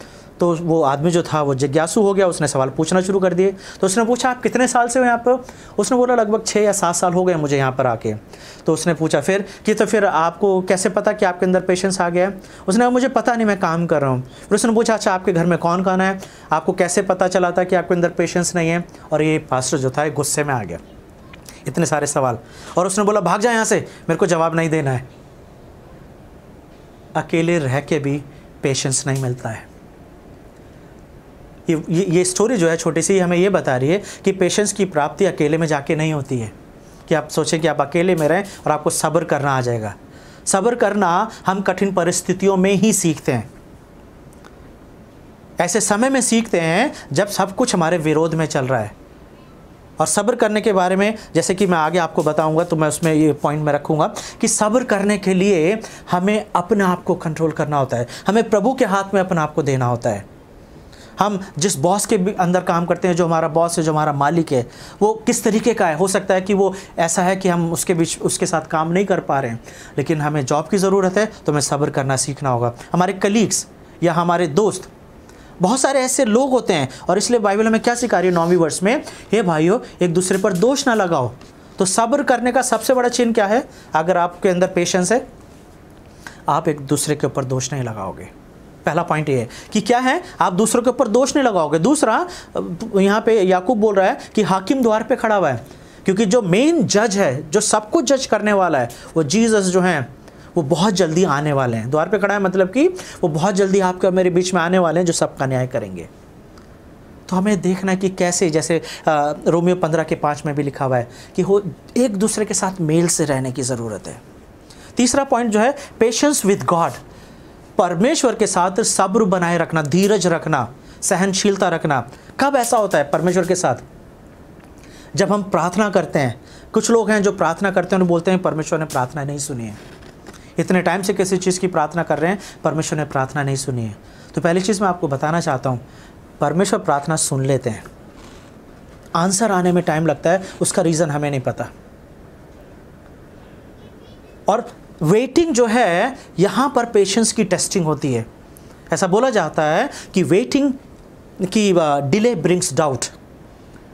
तो वो आदमी जो था वो जिज्ञासु हो गया, उसने सवाल पूछना शुरू कर दिए। तो उसने पूछा, आप कितने साल से हो यहाँ पर? उसने बोला, लगभग 6 या 7 साल हो गए मुझे यहाँ पर आके। तो उसने पूछा फिर कि तो फिर आपको कैसे पता कि आपके अंदर पेशेंस आ गया है? उसने कहा, मुझे पता नहीं, मैं काम कर रहा हूँ। फिर उसने पूछा, अच्छा आपके घर में कौन कौन है, आपको कैसे पता चला था कि आपके अंदर पेशेंस नहीं है? और ये पास्टर जो था गुस्से में आ गया, इतने सारे सवाल, और उसने बोला, भाग जा यहाँ से, मेरे को जवाब नहीं देना है। अकेले रह के भी पेशेंस नहीं मिलता है। ये स्टोरी जो है छोटी सी, हमें ये बता रही है कि पेशेंस की प्राप्ति अकेले में जाके नहीं होती है कि आप सोचें कि आप अकेले में रहें और आपको सब्र करना आ जाएगा। सब्र करना हम कठिन परिस्थितियों में ही सीखते हैं, ऐसे समय में सीखते हैं जब सब कुछ हमारे विरोध में चल रहा है। और सब्र करने के बारे में जैसे कि मैं आगे आपको बताऊंगा, तो मैं उसमें ये पॉइंट में रखूंगा कि सब्र करने के लिए हमें अपने आप को कंट्रोल करना होता है, हमें प्रभु के हाथ में अपने आप को देना होता है। हम जिस बॉस के अंदर काम करते हैं, जो हमारा बॉस है, जो हमारा मालिक है, वो किस तरीके का है, हो सकता है कि वो ऐसा है कि हम उसके साथ काम नहीं कर पा रहे हैं, लेकिन हमें जॉब की ज़रूरत है, तो हमें सब्र करना सीखना होगा। हमारे कलीग्स या हमारे दोस्त, बहुत सारे ऐसे लोग होते हैं, और इसलिए बाइबल हमें क्या सिखा रही है 9वीं वर्ष में, हे भाइयों एक दूसरे पर दोष ना लगाओ। तो सब्र करने का सबसे बड़ा चिन्ह क्या है? अगर आपके अंदर पेशेंस है, आप एक दूसरे के ऊपर दोष नहीं लगाओगे। पहला पॉइंट ये है कि क्या है, आप दूसरों के ऊपर दोष नहीं लगाओगे। दूसरा, यहाँ पे याकूब बोल रहा है कि हाकिम द्वार पे खड़ा हुआ है, क्योंकि जो मेन जज है, जो सब कुछ जज करने वाला है, वो जीसस जो हैं, वो बहुत जल्दी आने वाले हैं। द्वार पे खड़ा है मतलब कि वो बहुत जल्दी आपके मेरे बीच में आने वाले हैं, जो सबका न्याय करेंगे। तो हमें देखना है कि कैसे, जैसे रोमियो 15:5 में भी लिखा हुआ है कि हो एक दूसरे के साथ मेल से रहने की ज़रूरत है। तीसरा पॉइंट जो है, पेशेंस विद गॉड, परमेश्वर के साथ सब्र बनाए रखना, धीरज रखना, सहनशीलता रखना। कब ऐसा होता है परमेश्वर के साथ? जब हम प्रार्थना करते हैं। कुछ लोग हैं जो प्रार्थना करते हैं और बोलते हैं परमेश्वर ने प्रार्थना नहीं सुनी है। इतने टाइम से किसी चीज़ की प्रार्थना कर रहे हैं, परमेश्वर ने प्रार्थना नहीं सुनी है। तो पहली चीज़ मैं आपको बताना चाहता हूँ, परमेश्वर प्रार्थना सुन लेते हैं, आंसर आने में टाइम लगता है, उसका रीज़न हमें नहीं पता। और वेटिंग जो है, यहाँ पर पेशेंस की टेस्टिंग होती है। ऐसा बोला जाता है कि वेटिंग की delay brings doubt,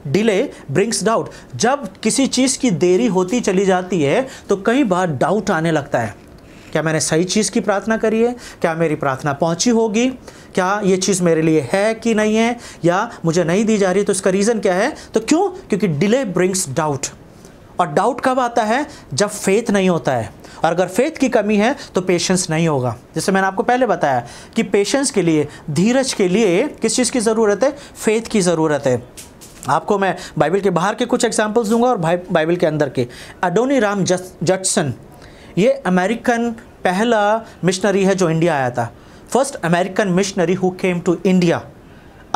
delay brings doubt. जब किसी चीज़ की देरी होती चली जाती है तो कई बार डाउट आने लगता है, क्या मैंने सही चीज़ की प्रार्थना करी है, क्या मेरी प्रार्थना पहुंची होगी, क्या ये चीज़ मेरे लिए है कि नहीं है, या मुझे नहीं दी जा रही, तो इसका रीज़न क्या है? तो क्यों? क्योंकि डिले ब्रिंग्स डाउट। और डाउट कब आता है? जब फेथ नहीं होता है, और अगर फेथ की कमी है तो पेशेंस नहीं होगा। जैसे मैंने आपको पहले बताया कि पेशेंस के लिए, धीरज के लिए किस चीज़ की ज़रूरत है? फेथ की ज़रूरत है। आपको मैं बाइबल के बाहर के कुछ एग्जाम्पल्स दूंगा और बाइबल के अंदर के। एडोनीराम जजसन, ये अमेरिकन पहला मिशनरी है जो इंडिया आया था। First American missionary who came to India,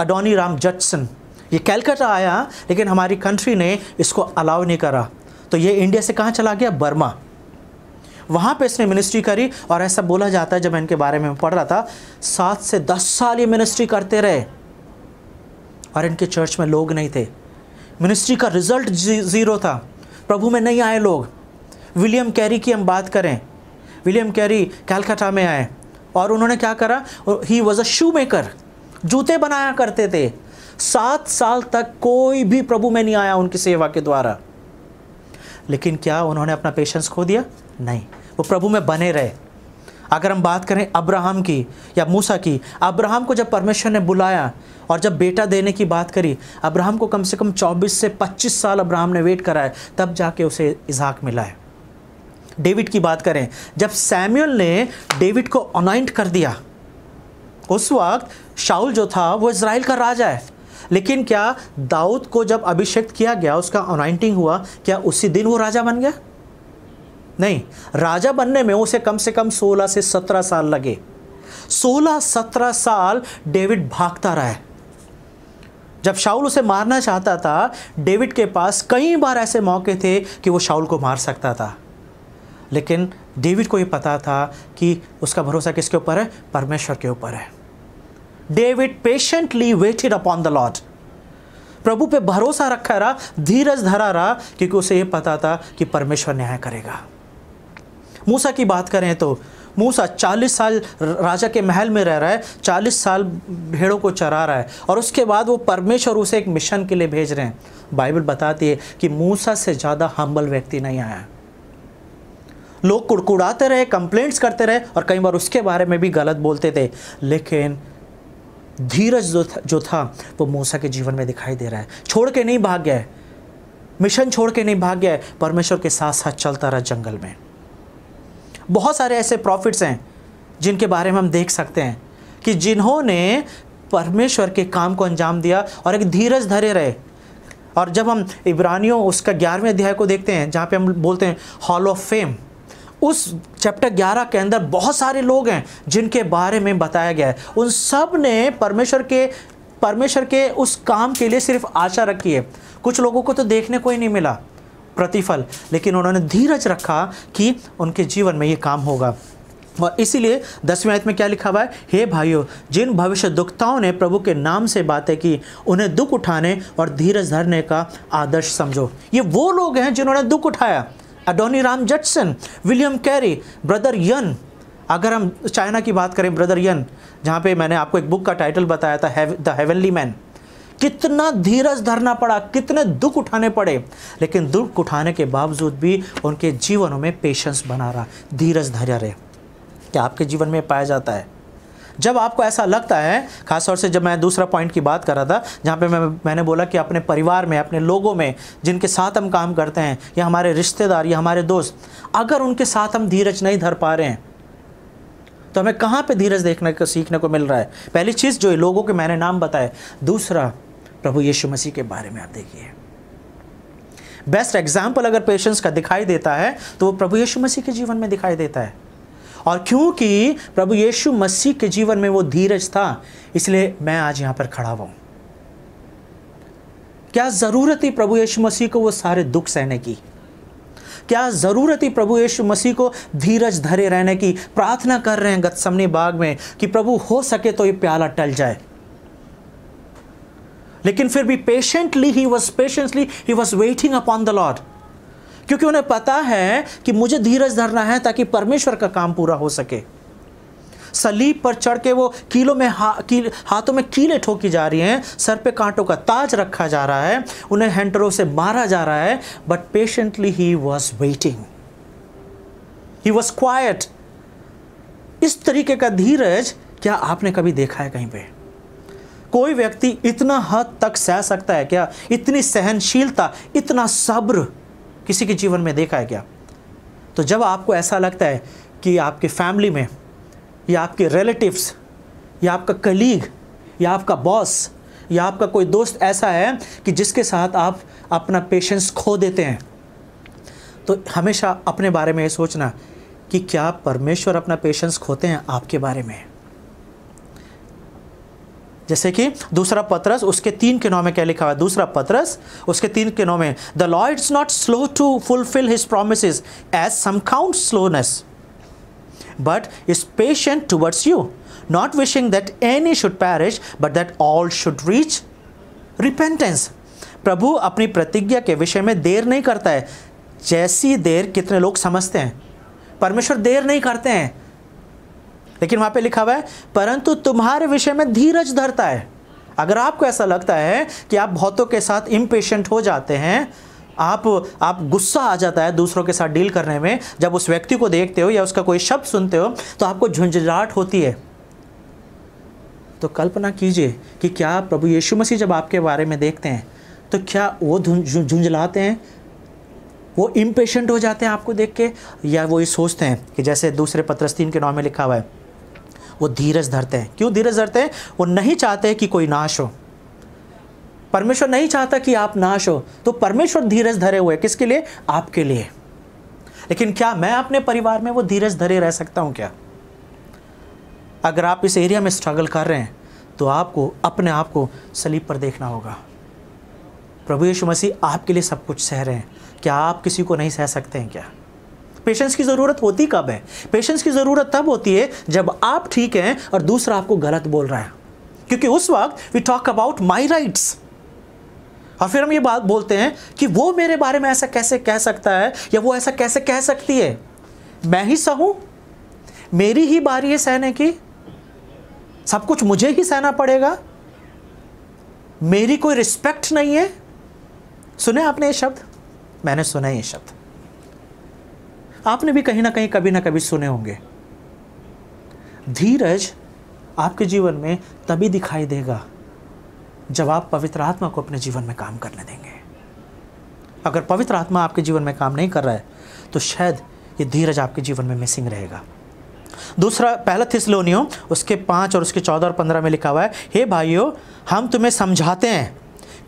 Adoniram Judson. ये कैलकाटा आया, लेकिन हमारी कंट्री ने इसको अलाउ नहीं करा, तो ये इंडिया से कहाँ चला गया? बर्मा। वहाँ पे इसने मिनिस्ट्री करी, और ऐसा बोला जाता है, जब मैं इनके बारे में पढ़ रहा था, 7 से 10 साल ये मिनिस्ट्री करते रहे और इनके चर्च में लोग नहीं थे। मिनिस्ट्री का रिजल्ट ज़ीरो था, प्रभु में नहीं आए लोग। विलियम कैरी की हम बात करें, विलियम कैरी कलकत्ता में आए और उन्होंने क्या करा? He was a shoe maker, जूते बनाया करते थे। 7 साल तक कोई भी प्रभु में नहीं आया उनकी सेवा के द्वारा। लेकिन क्या उन्होंने अपना पेशेंस खो दिया? नहीं, वो प्रभु में बने रहे। अगर हम बात करें अब्राहम की या मूसा की, अब्राहम को जब परमेश्वर ने बुलाया और जब बेटा देने की बात करी, अब्राहम को कम से कम 24 से 25 साल अब्राहम ने वेट करा है, तब जाके उसे इसहाक मिला है। डेविड की बात करें, जब सैमुअल ने डेविड को अनॉइंट कर दिया, उस वक्त शाऊल जो था वो इज़राइल का राजा है, लेकिन क्या दाऊद को जब अभिषेक किया गया, उसका अनॉइंटिंग हुआ, क्या उसी दिन वो राजा बन गया? नहीं, राजा बनने में उसे कम से कम 16 से 17 साल लगे। 16-17 साल डेविड भागता रहा है। जब शाऊल उसे मारना चाहता था, डेविड के पास कई बार ऐसे मौके थे कि वो शाऊल को मार सकता था, लेकिन डेविड को ये पता था कि उसका भरोसा किसके ऊपर है? परमेश्वर के ऊपर है। David patiently waited upon the Lord, प्रभु पे भरोसा रखा रहा, धीरज धरा रहा, क्योंकि उसे ये पता था कि परमेश्वर न्याय करेगा। मूसा की बात करें तो मूसा 40 साल राजा के महल में रह रहा है, 40 साल भेड़ों को चरा रहा है, और उसके बाद वो परमेश्वर उसे एक मिशन के लिए भेज रहे हैं। बाइबल बताती है कि मूसा से ज़्यादा हम्बल व्यक्ति नहीं आया। लोग कुड़कुड़ाते रहे, कंप्लेंट्स करते रहे, और कई बार उसके बारे में भी गलत बोलते थे, लेकिन धीरज जो था वो मूसा के जीवन में दिखाई दे रहा है। छोड़ के नहीं भाग गया है, मिशन छोड़ के नहीं भाग गया है, परमेश्वर के साथ साथ चलता रहा जंगल में। बहुत सारे ऐसे प्रॉफिट्स हैं जिनके बारे में हम देख सकते हैं कि जिन्होंने परमेश्वर के काम को अंजाम दिया और एक धीरज धरे रहे। और जब हम इब्रानियों उसका 11वें अध्याय को देखते हैं, जहाँ पे हम बोलते हैं हॉल ऑफ फेम, उस चैप्टर 11 के अंदर बहुत सारे लोग हैं जिनके बारे में बताया गया है। उन सब ने परमेश्वर के उस काम के लिए सिर्फ आशा रखी है। कुछ लोगों को तो देखने को ही नहीं मिला प्रतिफल, लेकिन उन्होंने धीरज रखा कि उनके जीवन में ये काम होगा। और इसीलिए 10वें आयत में क्या लिखा हुआ है? हे भाइयों, जिन भविष्यद्वक्ताओं ने प्रभु के नाम से बातें की, उन्हें दुख उठाने और धीरज धरने का आदर्श समझो। ये वो लोग हैं जिन्होंने दुख उठाया। एडोनीराम जटसन, विलियम कैरी, ब्रदर यन। अगर हम चाइना की बात करें, ब्रदर यन, जहाँ पे मैंने आपको एक बुक का टाइटल बताया था, द हेवनली मैन। कितना धीरज धरना पड़ा, कितने दुख उठाने पड़े, लेकिन दुख उठाने के बावजूद भी उनके जीवनों में पेशेंस बना रहा, धीरज धैर्य रहे। क्या आपके जीवन में पाया जाता है? जब आपको ऐसा लगता है, खासतौर से जब मैं दूसरा पॉइंट की बात कर रहा था, जहाँ पे मैंने बोला कि अपने परिवार में, अपने लोगों में जिनके साथ हम काम करते हैं, या हमारे रिश्तेदार या हमारे दोस्त, अगर उनके साथ हम धीरज नहीं धर पा रहे हैं, तो हमें कहाँ पे धीरज देखने को सीखने को मिल रहा है? पहली चीज़ जो लोगों के मैंने नाम बताए। दूसरा, प्रभु यीशु मसीह के बारे में आप देखिए। बेस्ट एग्जाम्पल अगर पेशेंस का दिखाई देता है तो वो प्रभु यीशु मसीह के जीवन में दिखाई देता है। और क्योंकि प्रभु यीशु मसीह के जीवन में वो धीरज था, इसलिए मैं आज यहाँ पर खड़ा हुआ हूँ। क्या ज़रूरत थी प्रभु यीशु मसीह को वो सारे दुख सहने की? क्या ज़रूरत थी प्रभु यीशु मसीह को धीरज धरे रहने की? प्रार्थना कर रहे हैं गतसमनी बाग में कि प्रभु हो सके तो ये प्याला टल जाए, लेकिन फिर भी patiently he was waiting upon the Lord, क्योंकि उन्हें पता है कि मुझे धीरज धरना है ताकि परमेश्वर का काम पूरा हो सके। सलीब पर चढ़ के वो हाथों में कीलें ठोकी जा रही हैं, सर पे कांटों का ताज रखा जा रहा है, उन्हें हैंटरों से मारा जा रहा है, but patiently he was waiting, he was quite. इस तरीके का धीरज क्या आपने कभी देखा है कहीं पे? कोई व्यक्ति इतना हद तक सह सकता है क्या? इतनी सहनशीलता, इतना सब्र किसी के जीवन में देखा है क्या? तो जब आपको ऐसा लगता है कि आपके फैमिली में, या आपके रिलेटिव्स, या आपका कलीग, या आपका बॉस, या आपका कोई दोस्त ऐसा है कि जिसके साथ आप अपना पेशेंस खो देते हैं, तो हमेशा अपने बारे में ये सोचना कि क्या परमेश्वर अपना पेशेंस खोते हैं आपके बारे में? जैसे कि दूसरा पत्रस उसके 3:9 में क्या लिखा हुआ है? दूसरा पत्रस उसके 3:9 में, the Lord is not slow to fulfil his promises as some count slowness, but is patient towards you, not wishing that any should perish, but that all should reach repentance. प्रभु अपनी प्रतिज्ञा के विषय में देर नहीं करता है, जैसी देर कितने लोग समझते हैं। परमेश्वर देर नहीं करते हैं, लेकिन वहाँ पे लिखा हुआ है परंतु तुम्हारे विषय में धीरज धरता है। अगर आपको ऐसा लगता है कि आप बहुतों के साथ इम्पेशेंट हो जाते हैं, आप गुस्सा आ जाता है दूसरों के साथ डील करने में, जब उस व्यक्ति को देखते हो या उसका कोई शब्द सुनते हो तो आपको झुंझलाहट होती है, तो कल्पना कीजिए कि क्या प्रभु यीशु मसीह जब आपके बारे में देखते हैं तो क्या वो झुंझलाते हैं, वो इम्पेशेंट हो जाते हैं आपको देख के, या वो ये सोचते हैं कि जैसे दूसरे पत्रस 3:9 में लिखा हुआ है, वो धीरज धरते हैं। क्यों धीरज धरते हैं? वो नहीं चाहते कि कोई नाश हो। परमेश्वर नहीं चाहता कि आप नाश हो, तो परमेश्वर धीरज धरे हुए किसके लिए? आपके लिए। लेकिन क्या मैं अपने परिवार में वो धीरज धरे रह सकता हूं क्या? अगर आप इस एरिया में स्ट्रगल कर रहे हैं तो आपको अपने आप को सलीब पर देखना होगा। प्रभु यीशु मसीह आपके लिए सब कुछ सह रहे हैं, क्या आप किसी को नहीं सह सकते हैं क्या? पेशेंस की ज़रूरत होती कब है? पेशेंस की ज़रूरत तब होती है जब आप ठीक हैं और दूसरा आपको गलत बोल रहा है, क्योंकि उस वक्त we talk about my rights, और फिर हम ये बात बोलते हैं कि वो मेरे बारे में ऐसा कैसे कह सकता है या वो ऐसा कैसे कह सकती है। मैं ही सहूं? मेरी ही बारी है सहने की? सब कुछ मुझे ही सहना पड़ेगा? मेरी कोई रिस्पेक्ट नहीं है? सुने आपने ये शब्द? मैंने सुना ये शब्द, आपने भी कहीं ना कहीं कभी ना कभी सुने होंगे। धीरज आपके जीवन में तभी दिखाई देगा जब आप पवित्र आत्मा को अपने जीवन में काम करने देंगे। अगर पवित्र आत्मा आपके जीवन में काम नहीं कर रहा है तो शायद ये धीरज आपके जीवन में मिसिंग रहेगा। दूसरा, पहला थिस्सलुनीयों उसके 5 और उसके 14 और 15 में लिखा हुआ है, हे भाइयों, हम तुम्हें समझाते हैं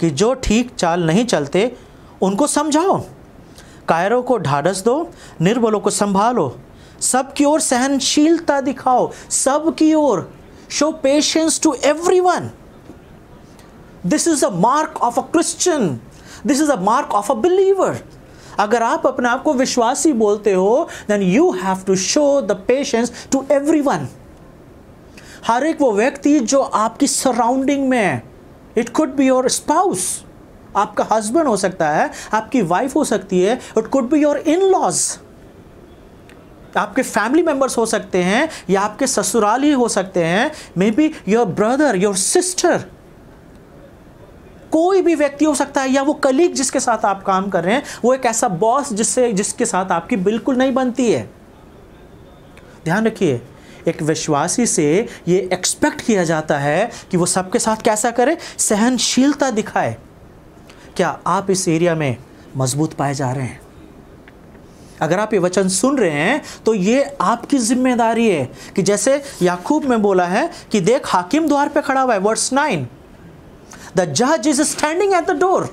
कि जो ठीक चाल नहीं चलते उनको समझाओ, कायरों को ढाढ़स दो, निर्बलों को संभालो, सबकी ओर सहनशीलता दिखाओ, सबकी ओर। Show patience to everyone. This is a mark of a Christian, this is a mark of a believer. अगर आप अपने आप को विश्वासी बोलते हो, then you have to show the patience to everyone. हर एक वो व्यक्ति जो आपकी सराउंडिंग में है। It could be your spouse, आपका हस्बैंड हो सकता है, आपकी वाइफ हो सकती है, it could be your in laws, आपके फैमिली मेंबर्स हो सकते हैं, या आपके ससुराली हो सकते हैं, may be your brother, your sister, कोई भी व्यक्ति हो सकता है, या वो कलीग जिसके साथ आप काम कर रहे हैं, वो एक ऐसा बॉस जिसके साथ आपकी बिल्कुल नहीं बनती है। ध्यान रखिए, एक विश्वासी से ये एक्सपेक्ट किया जाता है कि वो सबके साथ कैसा करे? सहनशीलता दिखाए। क्या आप इस एरिया में मजबूत पाए जा रहे हैं? अगर आप ये वचन सुन रहे हैं तो ये आपकी जिम्मेदारी है कि जैसे याकूब में बोला है कि देख, हाकिम द्वार पे खड़ा हुआ है, verse 9, the judge is standing at the door.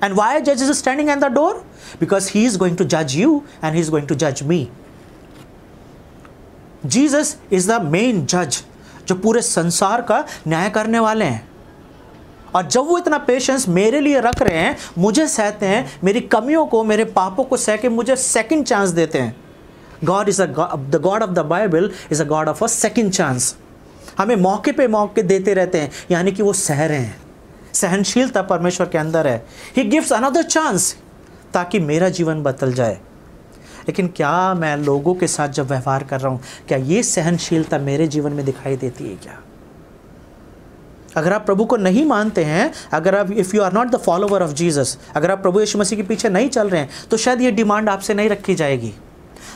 And why judge is standing at the door? Because he is going to judge you and he is going to judge me. Jesus is the main judge, जो पूरे संसार का न्याय करने वाले हैं। और जब वो इतना पेशेंस मेरे लिए रख रहे हैं, मुझे सहते हैं, मेरी कमियों को, मेरे पापों को सह के मुझे सेकंड चांस देते हैं। God is the God of the Bible is a God of a second chance. हमें मौके पे मौके देते रहते हैं, यानी कि वो सह रहे हैं। सहनशीलता परमेश्वर के अंदर है। He gives another chance ताकि मेरा जीवन बदल जाए। लेकिन क्या मैं लोगों के साथ जब व्यवहार कर रहा हूँ, क्या ये सहनशीलता मेरे जीवन में दिखाई देती है क्या? अगर आप प्रभु को नहीं मानते हैं, अगर आप if you are not the follower of Jesus, अगर आप प्रभु यीशु मसीह के पीछे नहीं चल रहे हैं, तो शायद ये डिमांड आपसे नहीं रखी जाएगी।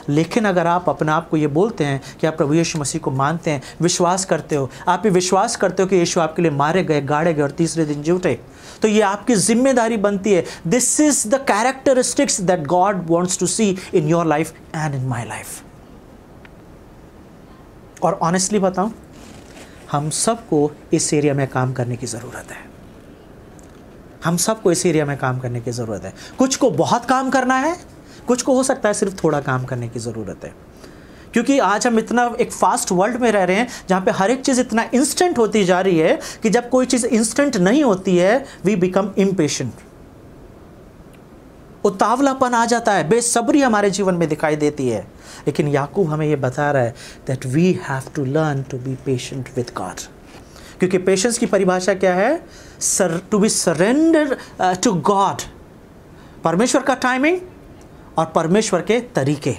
लेकिन अगर आप अपने आप को ये बोलते हैं कि आप प्रभु यीशु मसीह को मानते हैं, विश्वास करते हो, आप ये विश्वास करते हो कि यीशु आपके लिए मारे गए, गाड़े गए और तीसरे दिन जी उठे, तो ये आपकी जिम्मेदारी बनती है। This is the characteristics that God wants to see in your life and in my life. और ऑनेस्टली बताऊं, हम सबको इस एरिया में काम करने की ज़रूरत है। हम सबको इस एरिया में काम करने की ज़रूरत है। कुछ को बहुत काम करना है, कुछ को हो सकता है सिर्फ थोड़ा काम करने की ज़रूरत है। क्योंकि आज हम इतना एक फास्ट वर्ल्ड में रह रहे हैं जहाँ पे हर एक चीज़ इतना इंस्टेंट होती जा रही है कि जब कोई चीज़ इंस्टेंट नहीं होती है, वी बिकम इम्पेशेंट। उतावलापन आ जाता है, बेसब्री हमारे जीवन में दिखाई देती है। लेकिन याकूब हमें ये बता रहा है that we have to learn to be patient with God. क्योंकि पेशेंस की परिभाषा क्या है? To be surrender to God. परमेश्वर का टाइमिंग और परमेश्वर के तरीके।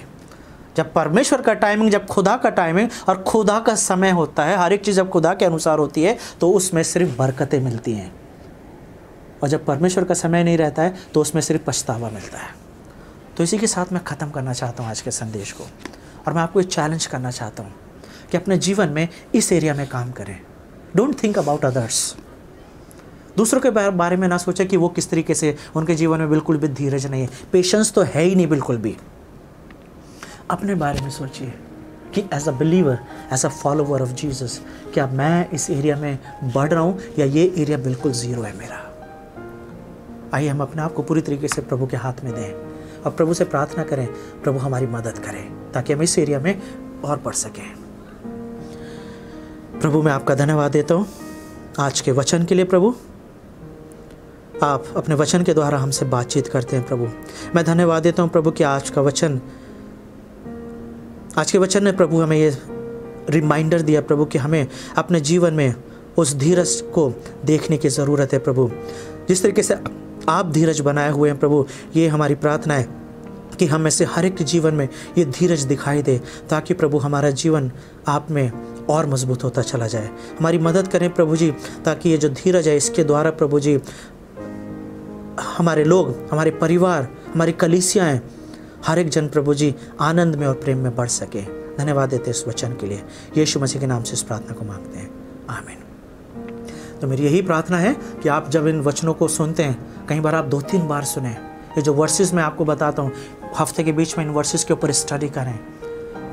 जब परमेश्वर का टाइमिंग, जब खुदा का टाइमिंग और खुदा का समय होता है, हर एक चीज़ जब खुदा के अनुसार होती है तो उसमें सिर्फ बरकतें मिलती हैं। और जब परमेश्वर का समय नहीं रहता है तो उसमें सिर्फ पछतावा मिलता है। तो इसी के साथ मैं ख़त्म करना चाहता हूँ आज के संदेश को, और मैं आपको एक चैलेंज करना चाहता हूँ कि अपने जीवन में इस एरिया में काम करें। Don't think about others. दूसरों के बारे में ना सोचें कि वो किस तरीके से, उनके जीवन में बिल्कुल भी धीरज नहीं है, पेशेंस तो है ही नहीं बिल्कुल भी। अपने बारे में सोचिए कि as a believer, as a follower of Jesus, क्या मैं इस एरिया में बढ़ रहा हूँ या ये एरिया बिल्कुल ज़ीरो है मेरा। आइए हम अपने आप को पूरी तरीके से प्रभु के हाथ में दें और प्रभु से प्रार्थना करें, प्रभु हमारी मदद करें ताकि हम इस एरिया में और बढ़ सकें। प्रभु मैं आपका धन्यवाद देता हूँ आज के वचन के लिए। प्रभु आप अपने वचन के द्वारा हमसे बातचीत करते हैं। प्रभु मैं धन्यवाद देता हूँ प्रभु कि आज के वचन ने प्रभु हमें ये रिमाइंडर दिया प्रभु कि हमें अपने जीवन में उस धीरज को देखने की ज़रूरत है। प्रभु जिस तरीके से आप धीरज बनाए हुए हैं प्रभु, ये हमारी प्रार्थना है कि हम में से हर एक के जीवन में ये धीरज दिखाई दे ताकि प्रभु हमारा जीवन आप में और मजबूत होता चला जाए। हमारी मदद करें प्रभु जी, ताकि ये जो धीरज है इसके द्वारा प्रभु जी हमारे लोग, हमारे परिवार, हमारी कलीसियाएँ, हर एक जन प्रभु जी आनंद में और प्रेम में बढ़ सके। धन्यवाद देते इस वचन के लिए, यीशु मसीह के नाम से इस प्रार्थना को मांगते हैं, आमीन। तो मेरी यही प्रार्थना है कि आप जब इन वचनों को सुनते हैं, कई बार आप 2-3 बार सुने। ये जो वर्सेस मैं आपको बताता हूँ, हफ्ते के बीच में इन वर्सेस के ऊपर स्टडी करें।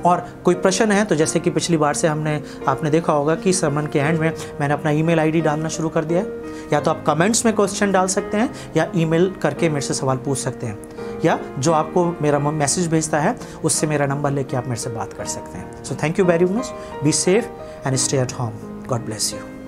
और कोई प्रश्न है तो जैसे कि पिछली बार से आपने देखा होगा कि sermon के एंड में मैंने अपना ईमेल आईडी डालना शुरू कर दिया है। या तो आप कमेंट्स में क्वेश्चन डाल सकते हैं या ईमेल करके मेरे से सवाल पूछ सकते हैं, या जो आपको मेरा मैसेज भेजता है उससे मेरा नंबर लेके आप मेरे से बात कर सकते हैं। So thank you very much, be safe and stay at home. God bless you.